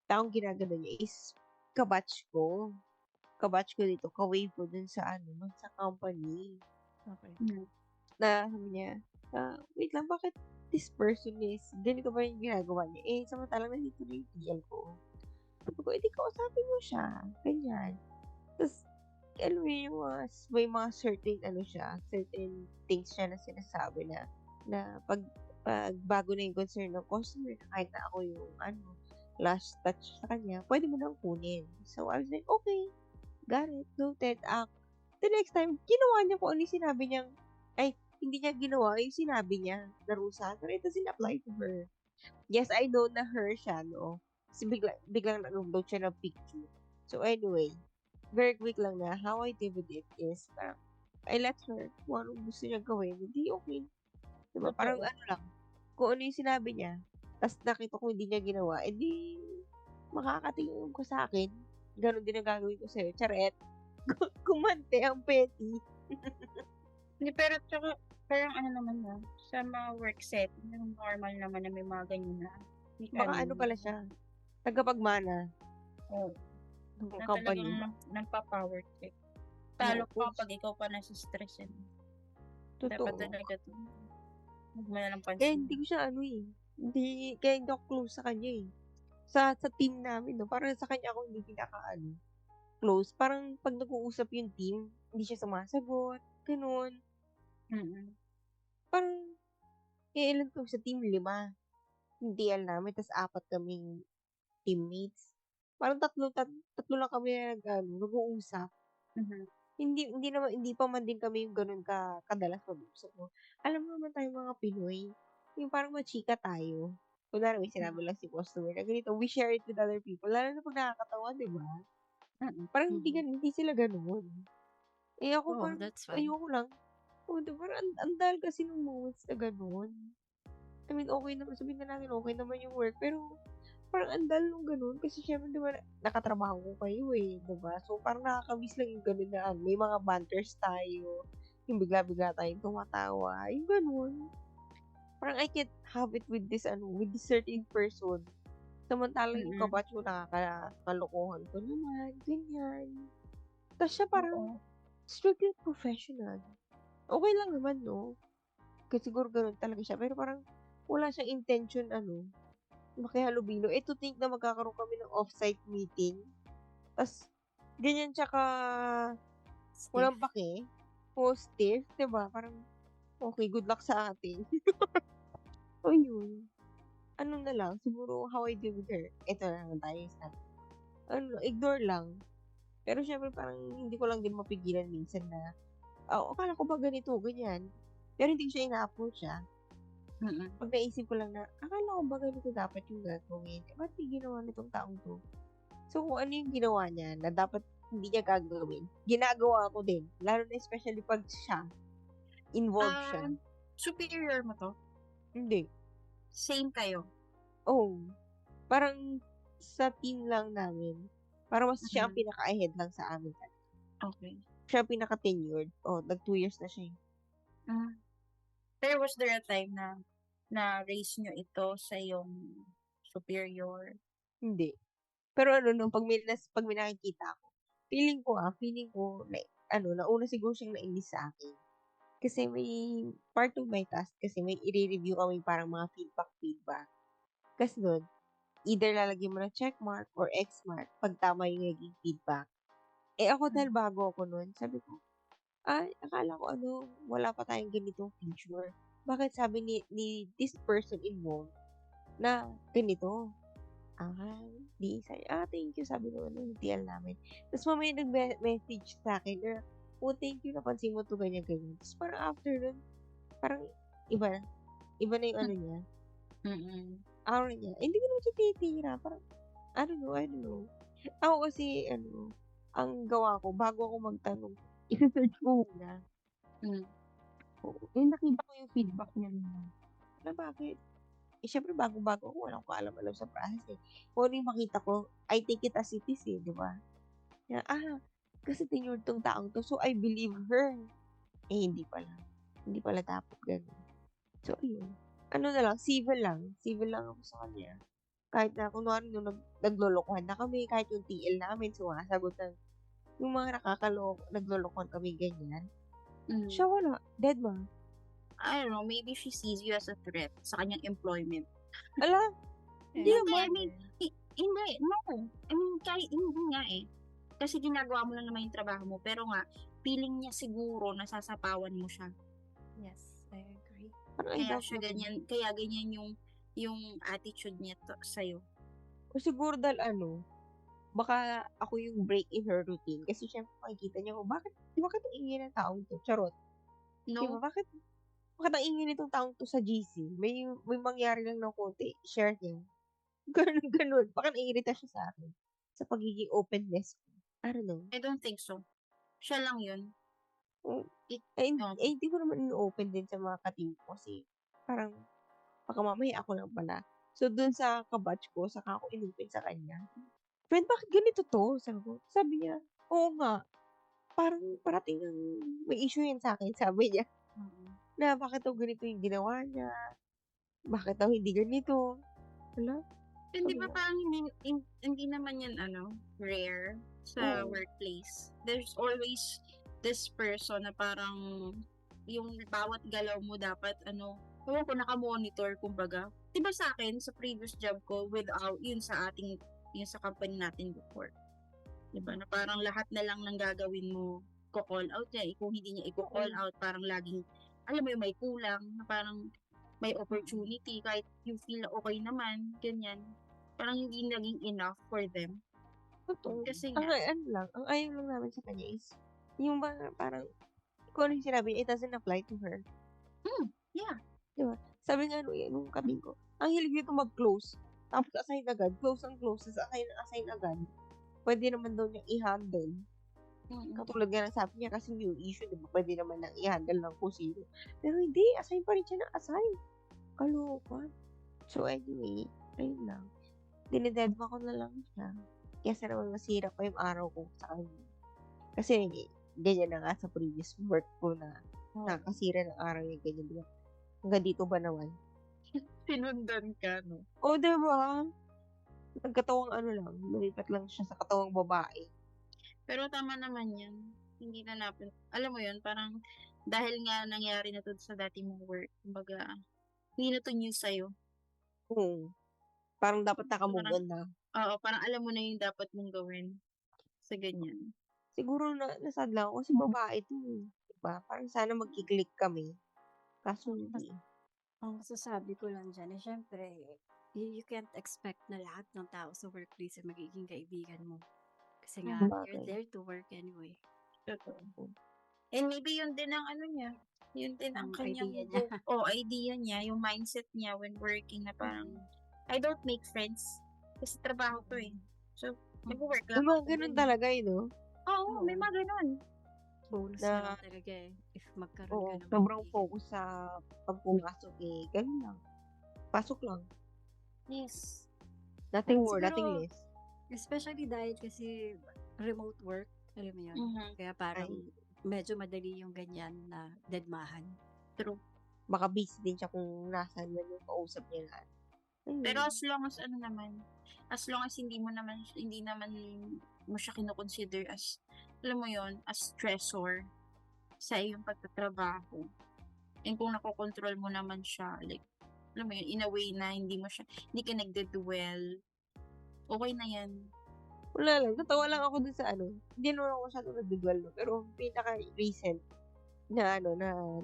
taong ginagano niya is kabatch ko. Kabatch ko dito, ka-wave ko dun sa sa company. Okay. Na sabi niya, wait lang, bakit this person is, ganito ba yung ginagawa niya? Eh, samantalang nandito na yung TL ko. Sabi ko, edi kausapin mo siya. Ganyan. Tapos, alam mo yung may mga certain, certain things siya na sinasabi na pag bago na yung concern ng customer, kahit na ako yung, last touch sa kanya, pwede mo nang kunin. So, I was like, okay, got it, noted. The next time, ginawa niya kung ano yung sinabi niyang, hindi niya ginawa, yung sinabi niya, narusa, pero it doesn't apply to her. Yes, I know na her siya, no? Kasi biglang nag-upload siya ng picture. So, anyway, very quick lang na, how I deal with it is, parang, I let her, kung anong gusto niya gawin, hindi okay. Diba? Parang lang, kung ano yung sinabi niya, tapos nakita ko hindi niya ginawa, edi, makakatingin ko sa akin, ganun din ang gagawin ko sa'yo. Charet. Kumante ang petty. Hindi, pero tsaka, parang naman na, sa mga work setting, normal naman na may mga ganyan na. Baka pala siya, tagapagmana. Na company. talagang nagpa-power trip. Talo Oo, pa kapag ikaw pa nasa-stress eh. Dapat totoo. talaga 'to, huwag mo na lang Kaya hindi pansinin. ko siya kaya hindi ako close sa kanya eh. Sa team namin, no, parang sa kanya ako hindi close. Parang pag nag-uusap yung team, hindi siya sumasagot, ganun. Mm. Parang, ilan ko sa team, 5. Yung TL namin, tas 4 kaming teammates. Parang tatlo lang kami na nag-uusap. Mhm. Hindi pa man din kami yung ganun kadalas mag-usap, no. Alam mo naman tayong mga Pinoy, yung parang machika tayo. Kunwari may sinabi lang si customer na ganito, we share it with other people. Lalo na pag nakakatawa, di ba? Mm. Parang Mhm. hindi sila ganun. Eh ako Oh, parang that's fine. ayoko lang. Di ba? Ang dahil kasi ng moments na ganun. I mean, okay naman. Sabihin na natin, okay naman yung work. Pero, parang andal nung ganun. Kasi syempre, di ba, nakatrabaho ko kayo eh. Di ba? So, parang nakakamiss lang yung ganun na may mga banters tayo. Yung bigla-bigla tayong tumatawa. Yung ganun. Parang I can't have it with with this certain person. Samantalang yung Mm. kabatch ko nakakalokohan ko naman. Ganyan. Tapos siya parang Oo. strictly professional. Okay lang naman, no? Kasi siguro ganun talaga siya. Pero parang wala siyang intention, makihalubilo. To think na magkakaroon kami ng off-site meeting. Tapos, ganyan siya Stiff. walang pake. O stiff, diba? Parang, okay, good luck sa atin. O yun. Ano na lang, siguro how I deal with her. Ito na naman tayo sa ignore lang. Pero syempre parang hindi ko lang din mapigilan minsan na, akala ko ba ganito, ganyan. Pero hindi ko siya ina-approach Mm. Pag naisip ko lang na, akala ko ba ganito dapat yung gagawin? Ba't di ginawa nitong taong to? So, kung ano yung ginawa niya na dapat hindi niya gagawin, ginagawa ko din. Lalo na especially pag involved siya. Superior mo 'to? Hindi. Same kayo? Oh, parang sa team lang namin. Parang mas siya ang Mhm. pinaka-ahead lang sa amin. Okay. Siya ang pinaka-tenured. Nag 2 years na siya eh. Ah. Pero was there a time na na-raise nyo ito sa iyong superior? Hindi. Pero nung pag may nakikita ako, feeling ko, nauna siguro siyang nainis sa akin. Kasi may part of my task kasi may i-review kami parang mga feedback. Kasi doon, either lalagyan mo ng check mark or X mark pag tama yung naging feedback. Ako dahil bago ako noon, sabi ko, akala ko wala pa tayong ganitong feature. Bakit sabi ni this person involved na ganito? Sabi, thank you, sabi naman ng TL namin. Tapos mamaya nag-message sa akin na, thank you, napansin mo to, ganyan. Tapos parang after nun, parang iba na yung niya, Mm. aura niya. Hindi ko naman siya tinitira, parang, I don't know. Ako kasi, ang gawa ko, bago ako magtanong, isa-search ko muna. Mm. Nakita ko yung feedback niya na, bakit? Syempre bago-bago ako, walang kaalam-alam sa process eh. Kung ano yung makita ko, I take it as it is eh, di ba? Kasi tenured tong taong to, so I believe her. Hindi pala. Hindi pala dapat ganun. So, ayun. Na lang, civil lang ako sa kanya. Kahit na, kunwari nung naglolokohan na kami, kahit yung TL namin, sumasagot ng, yung mga naglolokohan kami ganyan. Mm. Siya wala, dead man. I don't know, maybe she sees you as a threat sa kanyang employment. Ala, hindi Hindi, naman. I mean, hindi, no. I mean, kahit hindi nga eh. Kasi ginagawa mo lang naman yung trabaho mo. Pero nga, feeling niya siguro nasasapawan mo siya. Yes, I agree. Parang I Kaya doubt siya naman. ganyan, kaya ganyan yung attitude niya sa'yo. O siguro dahil baka ako yung break in her routine. Kasi syempre makikita niya ko, bakit ang ingay ng taong to? Charot. No? Diba? Bakit ang ingay nitong taong to sa GC? May mangyari lang ng konti, share niya. Ganun. Baka naiirita siya sa akin. Sa pagiging openness ko. I don't know. I don't think so. Siya lang yun. Hindi ko naman in-open din sa mga kating ko kasi parang baka mamaya ako lang pala. So, dun sa kabatch ko, saka ako in-open sa kanya. Friend, bakit ganito to? Sabi niya, oo nga. Parang parating may issue yan sa akin, sabi niya. Na bakit daw ganito yung ginawa niya? Bakit daw hindi ganito? Wala. Hindi ba parang hindi naman yan rare sa workplace. There's always this person na parang yung bawat galaw mo dapat ewan ko, naka-monitor kumbaga. 'Di ba sa akin, sa previous job ko, without yun sa company natin before. 'Di ba, na parang lahat na lang ng gagawin mo, call out niya, kung hindi niya i-call out, parang laging, alam mo yung may kulang, na parang may opportunity, kahit you feel na okay naman, ganyan. Parang hindi naging enough for them. Totoo. Kasi Ang nga, ano lang, ang ayaw lang namin sa kanya is, yung ba parang, kung ano yung sinabi niya, it doesn't apply to her. yeah. Diba? Sabi nga nung kabing ko, ang hilig nito mag-close. Tapos assign agad, close ang close, assign agad. Pwede naman daw niya i-handle. Katulad nga ng sabi niya, kasi yung issue, diba, pwede naman nang i-handle ng kung sino. Pero hindi, assign pa rin siya ng assign. Kaloka. So anyway, ayun lang. Dinededma ko na lang siya. Kesa naman masira pa yung araw ko sa kanya. Kasi ganyan na nga sa previous work ko na nakasira ng araw yung ganyan, diba? Hanggang dito ba naman? Sinundan ka, no? O, diba? Nagkatawang lang, nalipat lang siya sa katawang babae. Pero tama naman yan. Hindi na natin, alam mo yun, parang dahil nga nangyari na to sa dati mong work, kumbaga, hindi na to news sa'yo. Parang dapat nakamove on na. Oo, parang alam mo na yung dapat mong gawin sa ganyan. Siguro nasad lang ako kasi babae to. Diba? Parang sana magkiklik kami. Kaso hindi. Ang masasabi ko lang dyan, syempre, you can't expect na lahat ng tao sa workplace ay magiging kaibigan mo. Kasi nga, you're there to work anyway. Totoo. And maybe yun din ang niya. Yun din ang kanyang idea niya. idea niya, yung mindset niya when working na parang, I don't make friends. Kasi trabaho to eh. So, nag-work lang. May mga ganun talaga no? Oo, may mga ganun. Bonus Na- na lang talaga eh. If magkaroon Oo, ka ng sobrang kaibigan. focus sa pagpumasok ganun lang. Pasok lang. Yes. Nothing more, Siguro, nothing less. Especially dahil kasi remote work, alam mo yun. Mhm. Kaya parang medyo madali yung ganyan na deadmahan. True. Baka busy din siya kung nasaan man yung kausap niya na. Pero as long as hindi naman mo siya kinoconsider as, alam mo yon, as stressor sa iyong pagtatrabaho. And kung nakokontrol mo naman siya, like, alam mo yun, in a way na hindi ka nagde-dwell, okay na yan. Wala lang, natawa lang ako dun sa hindi naman ako masyadong nagdudwal, no? Pero pinaka-recent na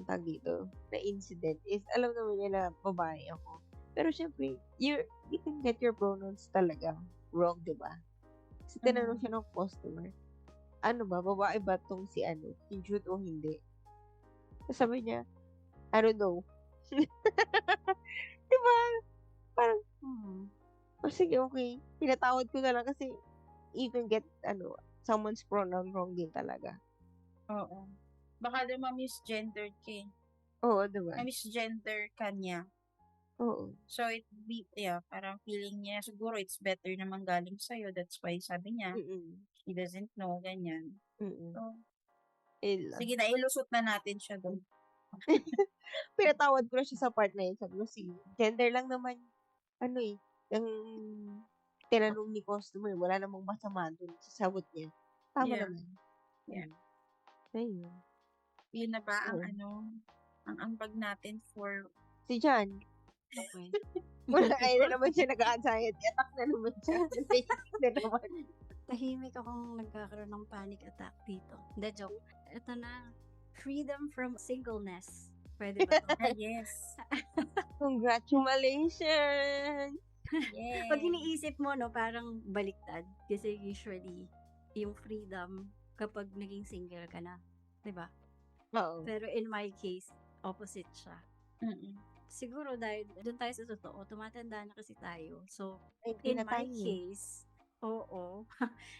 tag dito, na incident is, alam naman niya na babae ako. Pero syempre, you can get your pronouns talaga wrong, di ba? Kasi tinanong siya ng customer, babae ba tong si Jude o hindi? Tapos sabi niya, I don't know. Di ba? Parang, sige, okay. Pinatawad ko na lang kasi you can get, someone's pronoun wrong din talaga. Oo. Baka din ma-misgendered ka eh. Oo, diba? Ma-misgender ka niya. Oo. So, parang feeling niya, siguro it's better naman galing sa'yo. That's why sabi niya, he doesn't know, ganyan. So, sige na, ilusot na natin siya doon. Pinatawad ko na siya sa part na yun. Sabi ko, gender lang naman, yung tinanong ni customer, wala namang masama doon sa sagot niya. Tama naman. Yeah. Ayun. Yun na ba ang ambag natin for... Si John. Okay. Wala, ayun na naman siya nag-anxiety attack na naman siya. Na naman. Tahimik akong nagkakaroon ng panic attack dito. Hindi, joke. Ito na. Freedom from singleness. Pwede ba ito? Yes. Congratulations! Yes. Pag iniisip mo, no, parang baliktad. Kasi usually, yung freedom, kapag naging single ka na. Diba? Oo. Pero in my case, opposite siya. Siguro dahil doon tayo sa totoo, tumatanda na kasi tayo. So, in my case, oo.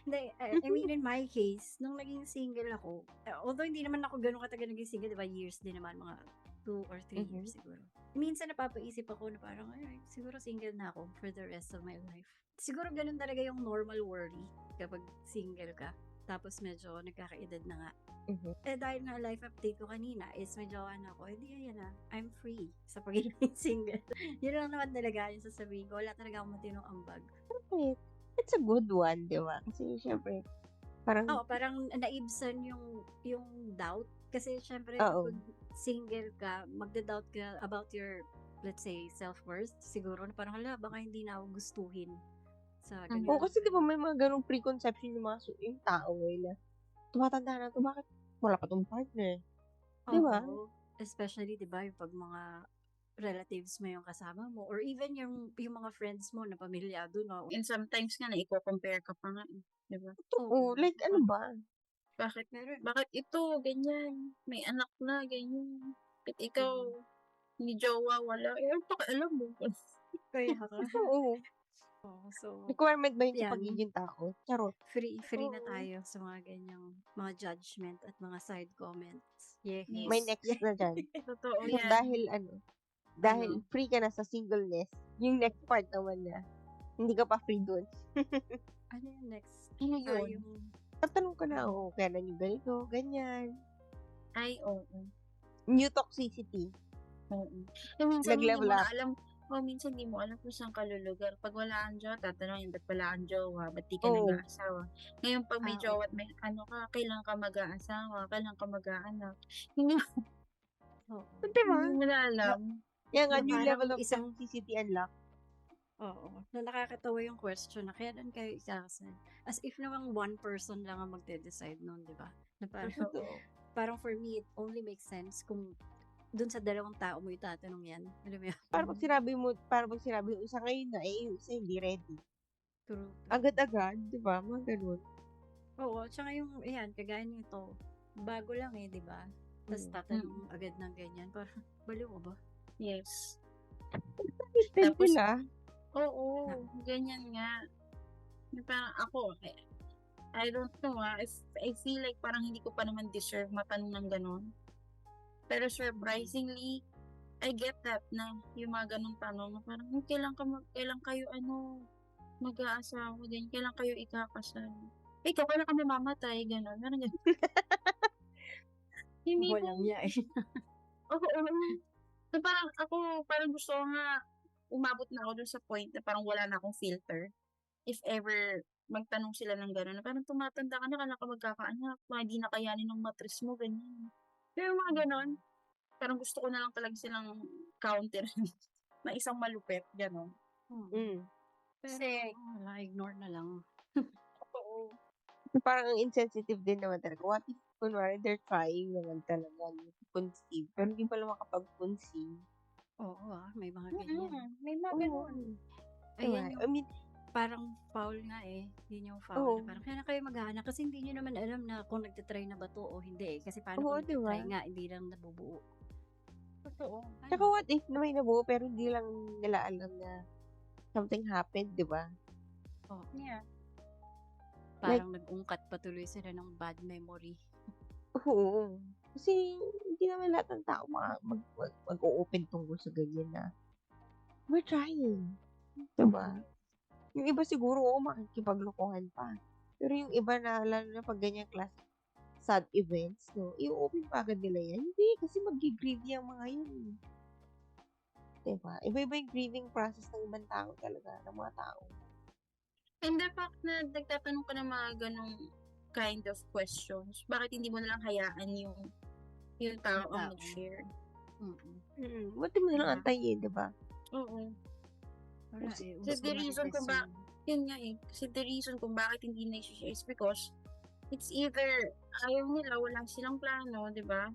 Hindi, I mean, in my case, nung naging single ako, although hindi naman ako ganun katagal naging single, diba, years din naman, mga 2 or 3 years siguro. Minsan napapaisip ako na parang, ay, siguro single na ako for the rest of my life. Siguro ganun talaga yung normal worry kapag single ka. Tapos medyo nagkakaedad na nga. Dahil nga life update ko kanina is may jowa na ako, ayan na, I'm free sa pagiging single. Yun lang naman talaga yung sasabihin ko. Wala talaga akong matinong ambag. Perfect. It's a good one, di ba? Kasi syempre, Parang, Parang naibsan yung doubt. Kasi syempre, oo. kapag single ka, magda-doubt ka about your, let's say, self-worth. Siguro na parang, hala, baka hindi na ako gustuhin sa Mhm. Oo, ganitong kasi di ba time. may mga ganong preconception yung mga yung tao ngayon na tumatanda na to, bakit wala pa tong partner? Di ba? Oo. Especially, di ba, yung pag mga relatives mo yung kasama mo, or even yung mga friends mo na pamilyado, no? And sometimes nga naiko-compare ka pa nga, di ba? Oo, Oo. like ano ba? Bakit Meron. bakit ito ganyan, may anak na ganyan, bakit ikaw Mhm. ni jowa wala, eh, anong pakialam mo? Kaya ka. Oo. So, Requirement ba yun sa yan. pagiging tao? Charot. Free na Oo. tayo sa mga ganyang mga judgment at mga side comments. May Yes. next na dyan. Totoo yan. Dahil free ka na sa singleness, yung next part naman na, hindi ka pa free dun. Ano yung next? Ano yun? Yung Tatanong ka na, kailan yung ganito, ganyan. Ay, oo. New toxicity. Oo. So, minsan hindi Nag-level mo na up. alam, minsan hindi mo alam kung saan ka lulugar. Pag wala kang jowa, tatanungin, ba't wala kang jowa? Ba't di ka Oo. nag-aasawa? Ngayon, pag may jowa at may ano ka, kailan ka mag-aasawa? Kailan ka mag-aanak? Hindi Diba? mo na alam. Yan nga, Na new parang level of isang- toxicity unlock. Oo. Na nakakatawa yung question na kailan kayo ikakasal. As if namang one person lang ang magde-decide nun, di ba? Na parang, Totoo. parang for me, it only makes sense kung dun sa dalawang tao mo itatanong yan. Alam mo yun? Para pag sinabi mo isa ngayon na, yung isa hindi ready. True. Agad-agad, di ba? Mga ganun. Oo, tsaka yung, ayan, kagaya nito, bago lang di ba? Tapos tatanong agad ng ganyan. Parang, baliw ko ba? Yes. Tapos, Tapos, sila. oo, ganyan nga. Na parang ako, I don't know I feel like parang hindi ko pa naman deserve matanong ng ganon. Pero surprisingly, I get that na yung mga ganong tanong na parang kailan kayo mag-aasawa, ganyan, kailan kayo ikakasal. Ikaw, kailan ka mamamatay, ganon. Parang ganon. Hindi ko, Walang niya oo. So parang gusto ko nga, umabot na ako dun sa point na parang wala na akong filter. If ever magtanong sila ng gano'n, na parang tumatanda ka na, kailan ka magkakaanak, mga di na kayanin ng matris mo, ganyan. Pero mga gano'n, parang gusto ko na lang talaga silang counter na isang malupit, gano'n. Pero, wala, ignore na lang. Oo. Parang ang insensitive din naman talaga. What if, kunwari, they're trying naman talaga to conceive, pero hindi pala makapag-conceive. Oo may mga ganyan. May mga gano'n. Ayan I mean, parang foul nga Yun yung foul. Oo. Na parang kaya na kayo mag-aanak kasi hindi nyo naman alam na kung nagtitry na ba to o hindi Kasi paano Oo, kung nagtitry diba? nga, hindi lang nabubuo. Totoo. Tsaka what if na may nabuo pero hindi lang nila alam na something happened, di ba? Yeah. Parang nag-ungkat patuloy sila ng bad memory. Oo. Kasi hindi naman lahat ng tao mag-o-open tungkol sa ganyan na we're trying. Diba? Yung iba siguro, makikipaglokohan pa. Pero yung iba na, lalo na pag ganyan class sad events, no, i-open pa agad nila yan. Hindi, kasi mag-grieve yung mga yun. Diba? Iba-iba yung grieving process ng ibang tao talaga, ng mga tao. And the fact na nagtatanong ka ng mga ganong kind of questions, bakit hindi mo nalang hayaan yung tao ang mag-share? Buti mo nalang antayin, diba? Oo. Wala Kasi the reason kung the reason kung bakit hindi na i-share is because it's either ayaw nila, wala silang plano, di ba?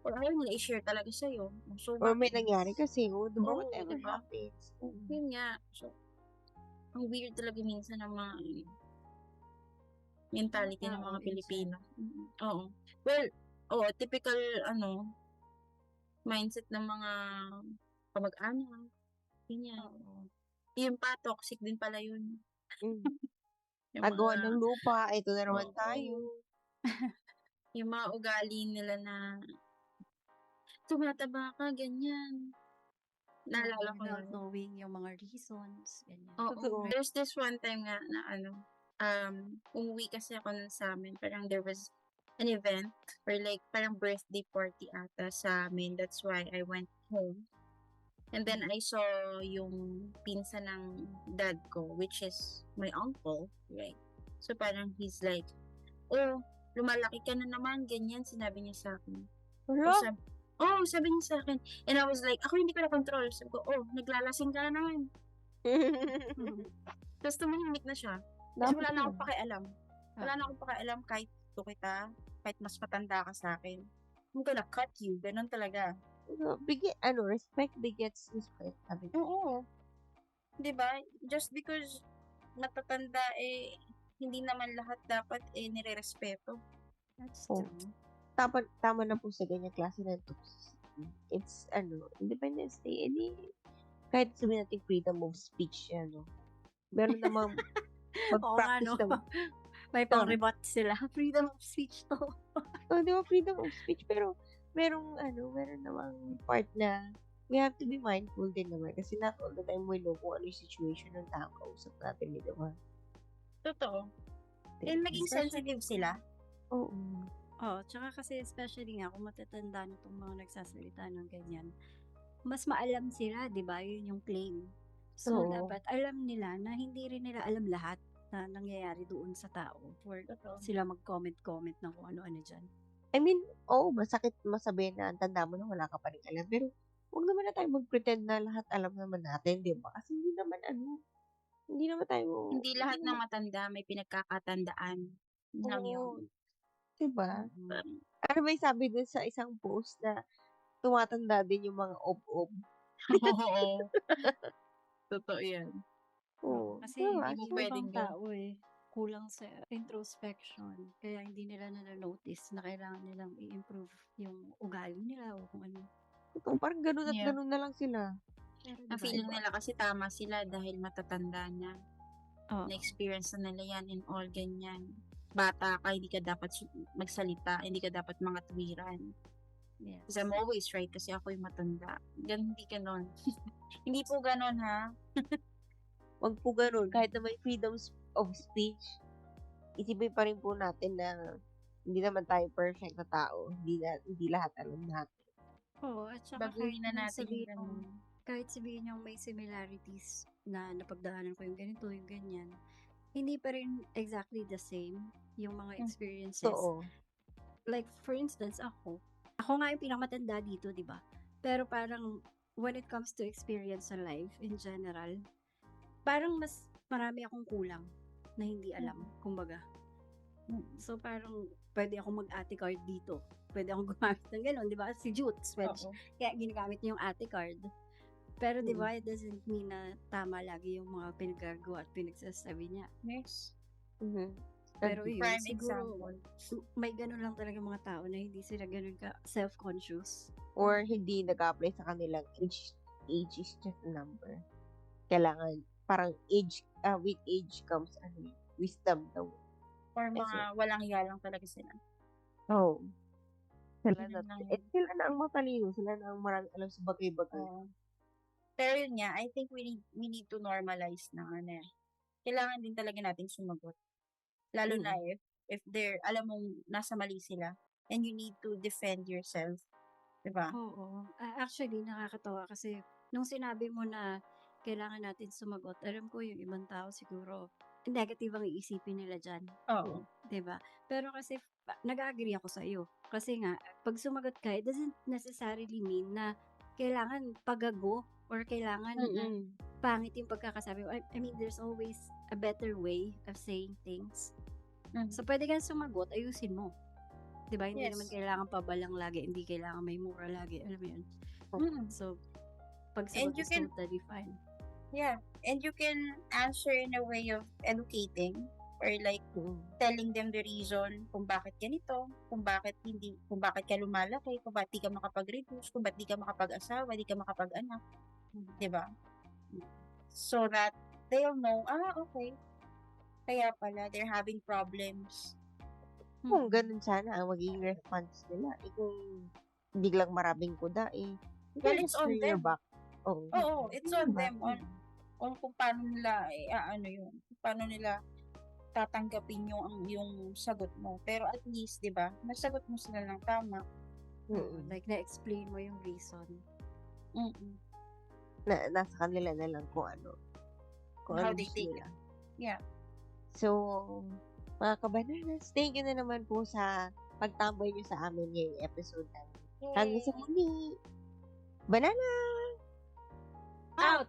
Or ayaw nila i-share talaga sa'yo. So, Or may nangyari kasi, diba? Oo, Whatever diba? happens. Yun nga. So, ang weird talaga minsan ng mga mentality ng mga Pilipino. Oo. Well, typical mindset ng mga kamag-anak. Ganyan. Yun pa, toxic din pala yun. Agawan ng lupa, ito na naman tayo. Yung mga ugali nila na tumataba ka, ganyan. Naalala ko without knowing yung mga reasons, ganyan. Oo. There's this one time nga na umuwi kasi ako sa amin. Parang there was an event or like parang birthday party ata sa amin. That's why I went home. And then I saw yung pinsan ng dad ko, which is my uncle, right? So, parang he's like, "Oh, lumalaki ka na naman," ganyan, sinabi niya sa akin. Hala? Sabi niya sa akin. And I was like, ako hindi ko na control. Sabi ko, naglalasing ka na naman. Tapos tumahimik na siya. Kasi Dapat wala na na. akong pakialam. Wala na akong pakialam kahit ito kita, kahit mas matanda ka sa akin. I'm gonna cut you. Ganun talaga. Respect begets respect. Sabi ko. Oo. Diba? Just because matatanda, hindi naman lahat dapat nire-respeto. That's Oh. true. Tama na po sa ganyang klase ng toxicity. It's, Independence Day, kahit sabihin natin freedom of speech, meron namang Oo nga, mag-practice no? ng, May pang-rebut sila. Freedom of speech to. di ba, freedom of speech, pero meron namang part na we have to be mindful din naman kasi not all the time we know kung ano yung situation ng taong kausap natin, di ba? Totoo. And maging sensitive sila. Oo. Tsaka kasi especially nga kung matatanda na itong mga nagsasalita ng ganyan, mas maalam sila, di ba? Yun yung claim. So, Oo. dapat alam nila na hindi rin nila alam lahat na nangyayari doon sa tao for Totoo. sila mag-comment ng kung ano-ano dyan. I mean, masakit masabihin na ang tanda mo na wala ka pa rin alam. Pero, huwag naman na tayo mag-pretend na lahat alam naman natin, di ba? Kasi hindi naman tayo... Hindi lahat ng matanda may pinagkakatandaan ng yun. Di ba? Mhm. Ano ba yung sabi dun sa isang post na tumatanda din yung mga ob-ob? Oo. Totoo yan. Oo. Kasi Diba? yung mo pwedeng ibang tao kulang sa introspection. Kaya hindi nila na-notice na kailangan nilang i-improve yung ugali nila o kung ano. Totoo, parang ganun at Yeah. ganun na lang sila. Pero Ang feeling nila kasi tama sila dahil matatanda na. Oo. Na-experience na nila yan and all ganyan. Bata ka, hindi ka dapat magsalita, hindi ka dapat mga tuwiran. Yes. Because I'm always right kasi ako yung matanda. Hindi ganon. Hindi po ganon, ha? Wag po ganun. Kahit na may freedom of speech, isipin pa rin po natin na hindi naman tayo perfect na tao. Hindi lahat alam natin. Oo, at saka Baguhin na natin yung ganun. kahit sabihin yung may similarities na napagdaanan ko yung ganito, yung ganyan, hindi pa rin exactly the same yung mga experiences. Oo. Like, for instance, ako nga yung pinakamatanda dito, di ba? Pero parang, when it comes to experience sa life, in general, parang mas marami akong kulang na hindi alam, kumbaga. So, parang, pwede akong mag-ate card dito. Pwede akong gumamit ng gano'n, di ba? Si Jutes, kaya ginagamit niya yung ate card. Pero, di ba, it doesn't mean na tama lagi yung mga pinagagawa at pinagsasabi niya. Yes. Pero yun, Prime siguro, example. may ganun lang talaga mga tao na hindi sila ganun ka self-conscious. Or hindi nag-apply sa kanilang age is just a number. Kailangan, parang with age comes wisdom daw. Or mga walang hiya lang talaga sila. Oh. Sila Ganun na, lang. sila na ang matalino. Sila na ang marami alam sa bagay-bagay. Pero yun nga, I think we need to normalize na kailangan din talaga nating sumagot. Lalo na if they're, alam mong nasa mali sila and you need to defend yourself. Diba? Oo. Actually, nakakatawa kasi nung sinabi mo na kailangan natin sumagot, alam ko yung ibang tao siguro negative ang iisipin nila dyan. Oo. Diba? Pero kasi nag-agree ako sa iyo. Kasi nga, pag sumagot ka, it doesn't necessarily mean na kailangan pagago or kailangan pangit yung pagkakasabi. I mean, there's always a better way of saying things. So, pwede kang sumagot, ayusin mo. Diba? Hindi naman kailangan pabalang lagi, hindi kailangan may mura lagi. Alam mo yun? So, pagsagot is totally fine. Yeah. And you can answer in a way of educating or like telling them the reason kung bakit ganito, kung bakit ka lumalaki, kung bakit di ka makapag-reduce, kung bakit di ka makapag-asawa, di ka makapag-anak. Diba? So that they'll know, okay. Kaya pala, they're having problems. Kung ganun sana ang magiging response nila. Kung biglang maraming kuda, well, it's on them. Oo, it's on them. On kung paano nila, paano nila tatanggapin yung sagot mo. Pero at least, di ba, nasagot mo sila ng tama. Like, na-explain mo yung reason. Nasa kanila na lang kung ano. How they take it. Yeah. So, Mga kabananas, thank you na naman po sa pagtambay niyo sa amin ngayong episode namin. Hanggang sa muli. Banana! Out!